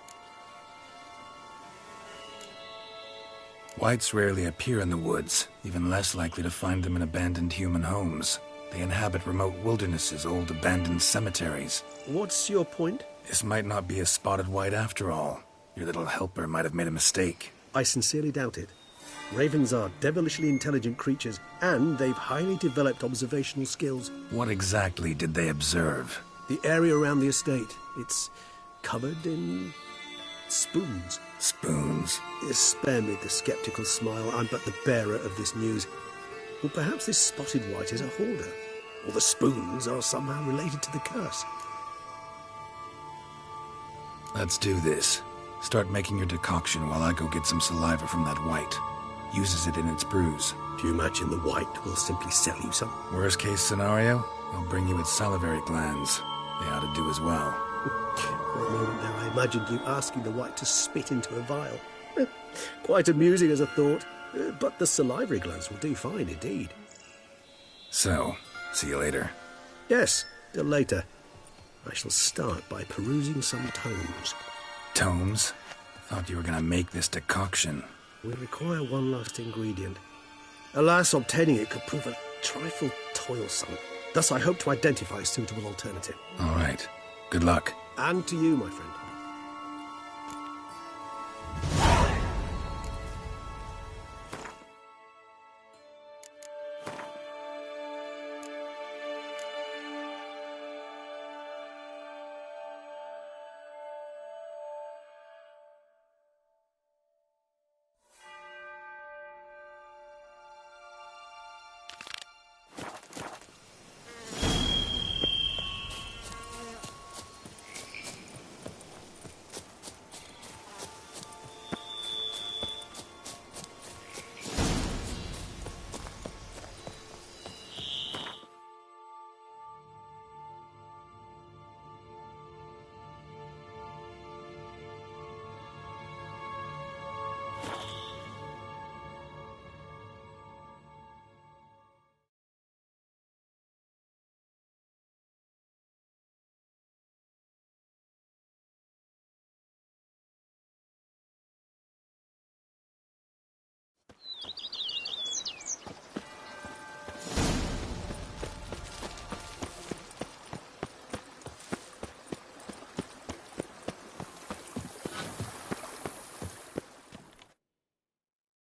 Whites rarely appear in the woods, even less likely to find them in abandoned human homes. They inhabit remote wildernesses, old abandoned cemeteries.
What's your point?
This might not be a spotted white after all. Your little helper might have made a mistake.
I sincerely doubt it. Ravens are devilishly intelligent creatures, and they've highly developed observational skills.
What exactly did they observe?
The area around the estate. It's covered in spoons.
Spoons?
Spare me the skeptical smile. I'm but the bearer of this news. Or perhaps this spotted white is a hoarder. Or the spoons are somehow related to the curse.
Let's do this. Start making your decoction while I go get some saliva from that white. Uses it in its brews.
Do you imagine the white will simply sell you some?
Worst case scenario, I'll bring you its salivary glands. They ought to do as well.
For a moment there, I imagined you asking the white to spit into a vial. Quite amusing as a thought, but the salivary glands will do fine indeed.
So, see you later.
Yes, till later. I shall start by perusing some tomes.
Tomes? Thought you were gonna make this decoction.
We require one last ingredient. Alas, obtaining it could prove a trifle toilsome. Thus, I hope to identify a suitable alternative.
All right. Good luck.
And to you, my friend.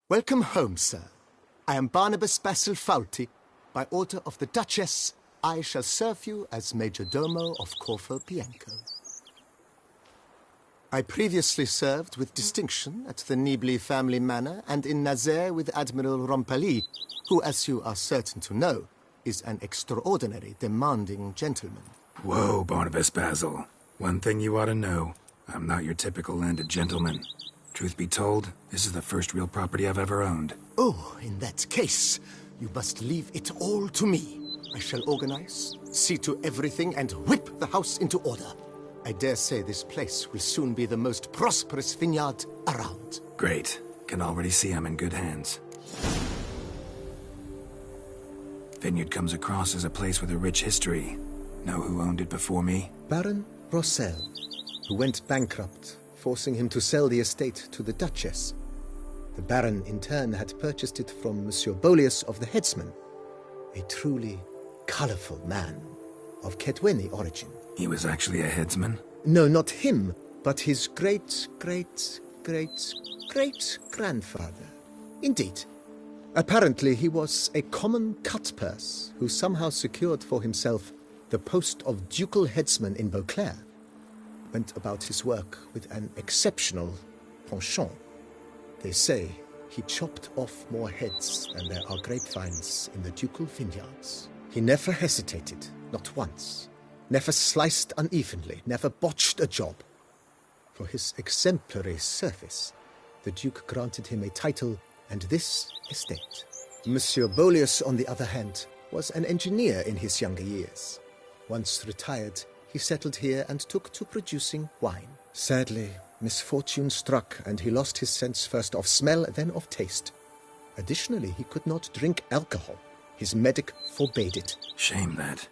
Welcome home, sir. I am Barnabas Basil Faulty. By order of the Duchess, I shall serve you as Major Domo of Corfu Bianco. I previously served with distinction at the Nibli family manor and in Nazaire with Admiral Rompali, who, as you are certain to know, is an extraordinary, demanding gentleman.
Whoa, Barnabas Basil. One thing you ought to know. I'm not your typical landed gentleman. Truth be told, this is the first real property I've ever owned.
Oh, in that case, you must leave it all to me. I shall organize, see to everything, and whip the house into order. I dare say this place will soon be the most prosperous vineyard around.
Great. Can already see I'm in good hands. Vineyard comes across as a place with a rich history. Know who owned it before me?
Baron Rossel, who went bankrupt, forcing him to sell the estate to the Duchess. The Baron, in turn, had purchased it from Monsieur Bolius of the Headsman, a truly colorful man of Ketweni origin.
He was actually a headsman?
No, not him, but his great-great-great-great-grandfather. Indeed. Apparently, he was a common cut-purse who somehow secured for himself the post of ducal headsman in Beauclair. Went about his work with an exceptional penchant. They say he chopped off more heads than there are grapevines in the ducal vineyards. He never hesitated, not once. Never sliced unevenly, never botched a job. For his exemplary service, the Duke granted him a title and this estate. Monsieur Bolius, on the other hand, was an engineer in his younger years. Once retired, he settled here and took to producing wine. Sadly, misfortune struck, and he lost his sense first of smell, then of taste. Additionally, he could not drink alcohol. His medic forbade it.
Shame that.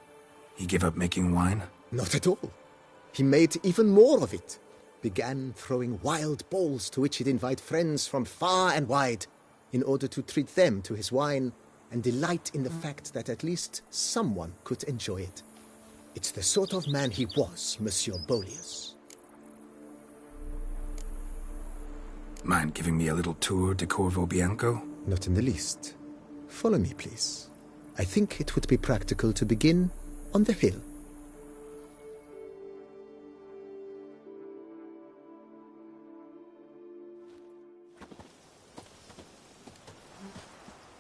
He gave up making wine?
Not at all. He made even more of it. Began throwing wild balls to which he'd invite friends from far and wide in order to treat them to his wine and delight in the fact that at least someone could enjoy it. It's the sort of man he was, Monsieur Bolius.
Mind giving me a little tour de Corvo Bianco?
Not in the least. Follow me, please. I think it would be practical to begin on the hill.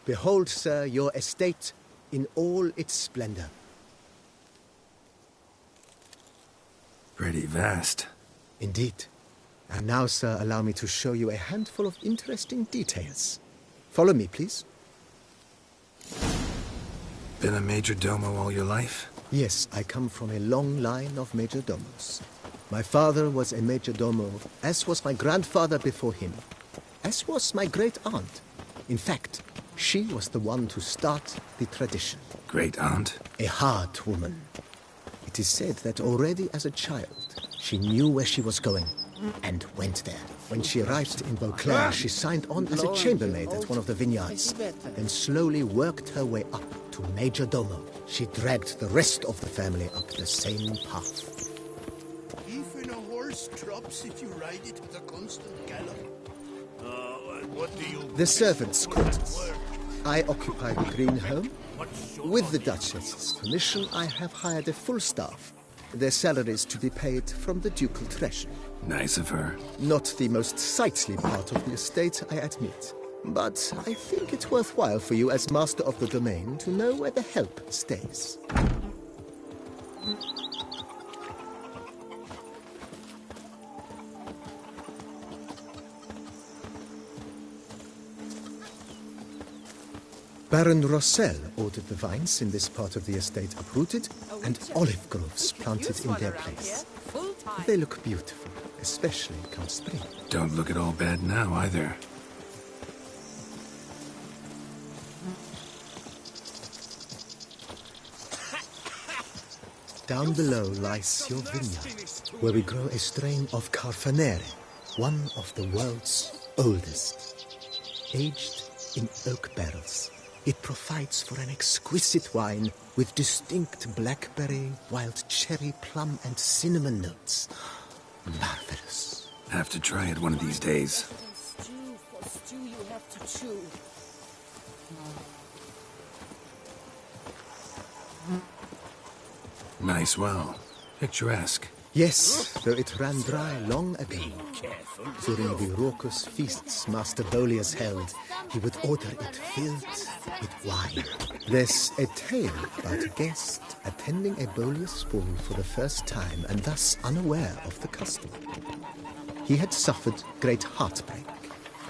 Behold, sir, your estate in all its splendor.
Pretty vast.
Indeed. And now, sir, allow me to show you a handful of interesting details. Follow me, please.
Been a major domo all your life?
Yes, I come from a long line of major domos. My father was a major domo, as was my grandfather before him, as was my great-aunt. In fact, she was the one to start the tradition.
Great-aunt?
A hard woman. It is said that already as a child, she knew where she was going and went there. When she arrived in Beauclair, she signed on as a chambermaid at one of the vineyards, then slowly worked her way up to major domo. She dragged the rest of the family up the same path.
Even a horse drops if you ride it with a constant gallop. What do you...
The servants' quarters. I occupy the green home. With the Duchess's permission, I have hired a full staff. Their salaries to be paid from the ducal treasury.
Nice of her.
Not the most sightly part of the estate, I admit. But I think it's worthwhile for you as master of the domain to know where the help stays. Baron Rossel ordered the vines in this part of the estate uprooted and olive groves planted in their place. They look beautiful, especially come spring.
Don't look at all bad now, either.
Down below lies your vineyard, where we grow a strain of Carfanere, one of the world's oldest, aged in oak barrels. It provides for an exquisite wine with distinct blackberry, wild cherry, plum, and cinnamon notes. Marvelous.
Have to try it one of these days.
Stew you have to chew.
Nice well. Picturesque.
Yes, though it ran dry long ago. During the raucous feasts Master Bolius held, he would order it filled with wine. There's a tale about a guest attending a Bolius ball for the first time and thus unaware of the custom. He had suffered great heartbreak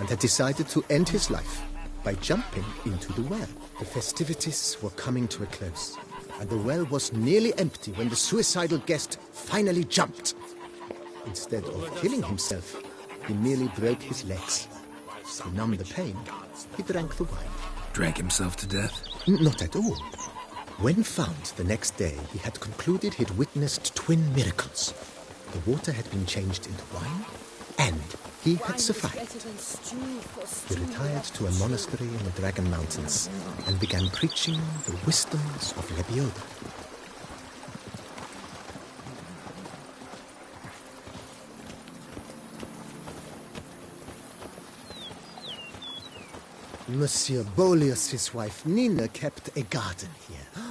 and had decided to end his life by jumping into the well. The festivities were coming to a close, and the well was nearly empty when the suicidal guest finally jumped. Instead of killing himself, he merely broke his legs. To numb the pain, he drank the wine.
Drank himself to death?
Not at all. When found the next day, he had concluded he'd witnessed twin miracles. The water had been changed into wine, and he had survived. He retired to a monastery in the Dragon Mountains and began preaching the wisdoms of Lebioda. Monsieur Bolius's wife Nina kept a garden here.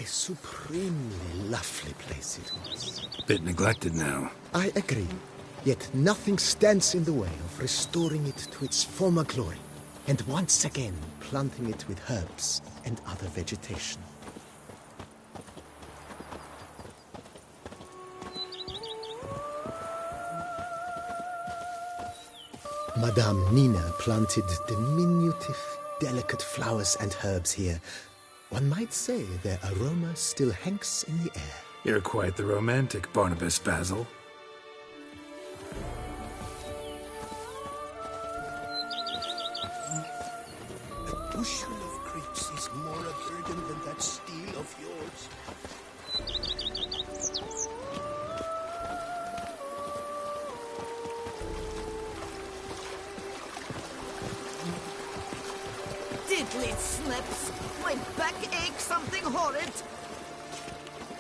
A supremely lovely place it was.
Bit neglected now.
I agree. Yet nothing stands in the way of restoring it to its former glory, and once again planting it with herbs and other vegetation. Madame Nina planted diminutive, delicate flowers and herbs here. One might say their aroma still hangs in the air.
You're quite the romantic, Barnabas Basil.
A bushel of grapes is more a burden than that steel of yours.
Diddly snips! My back aches something horrid!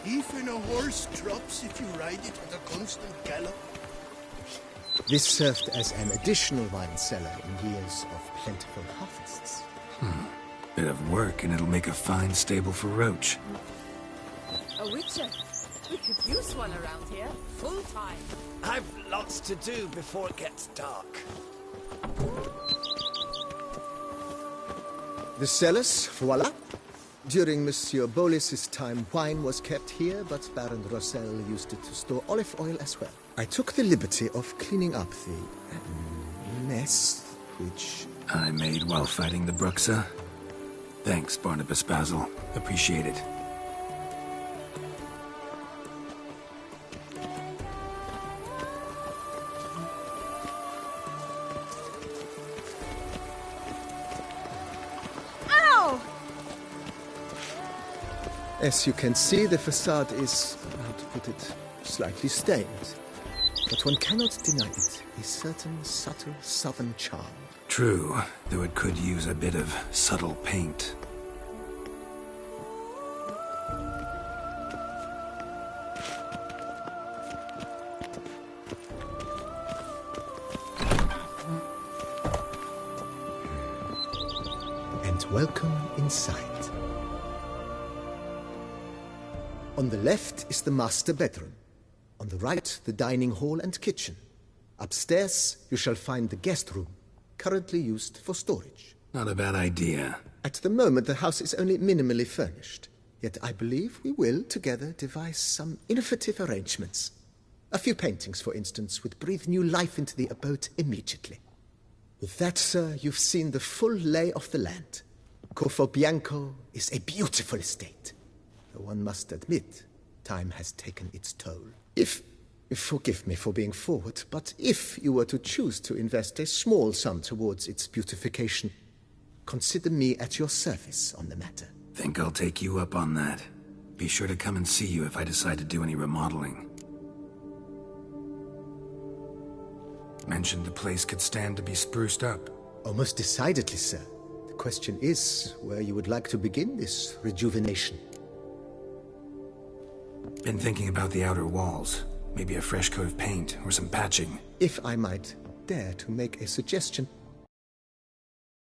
Even a horse drops if you ride it at a constant gallop.
This served as an additional wine cellar in years of plentiful harvests.
Bit of work, and it'll make a fine stable for Roach.
A witcher. We could use one around here, full time.
I've lots to do before it gets dark.
The cellars, voila. During Monsieur Bolis's time, wine was kept here, but Baron Rossel used it to store olive oil as well. I took the liberty of cleaning up the mess, which
I made while fighting the Bruxa. Thanks, Barnabas Basil. Appreciate it.
As you can see, the facade is, how to put it, slightly stained. But one cannot deny it, a certain subtle southern charm.
True, though it could use a bit of subtle paint.
And welcome inside. On the left is the master bedroom. On the right, the dining hall and kitchen. Upstairs, you shall find the guest room, currently used for storage.
Not a bad idea.
At the moment, the house is only minimally furnished. Yet I believe we will, together, devise some innovative arrangements. A few paintings, for instance, would breathe new life into the abode immediately. With that, sir, you've seen the full lay of the land. Corvo Bianco is a beautiful estate. Though one must admit, time has taken its toll. Forgive me for being forward, but if you were to choose to invest a small sum towards its beautification, consider me at your service on the matter.
Think I'll take you up on that. Be sure to come and see you if I decide to do any remodeling. Mentioned the place could stand to be spruced up.
Oh, most decidedly, sir. The question is where you would like to begin this rejuvenation.
Been thinking about the outer walls. Maybe a fresh coat of paint or some patching.
If I might dare to make a suggestion,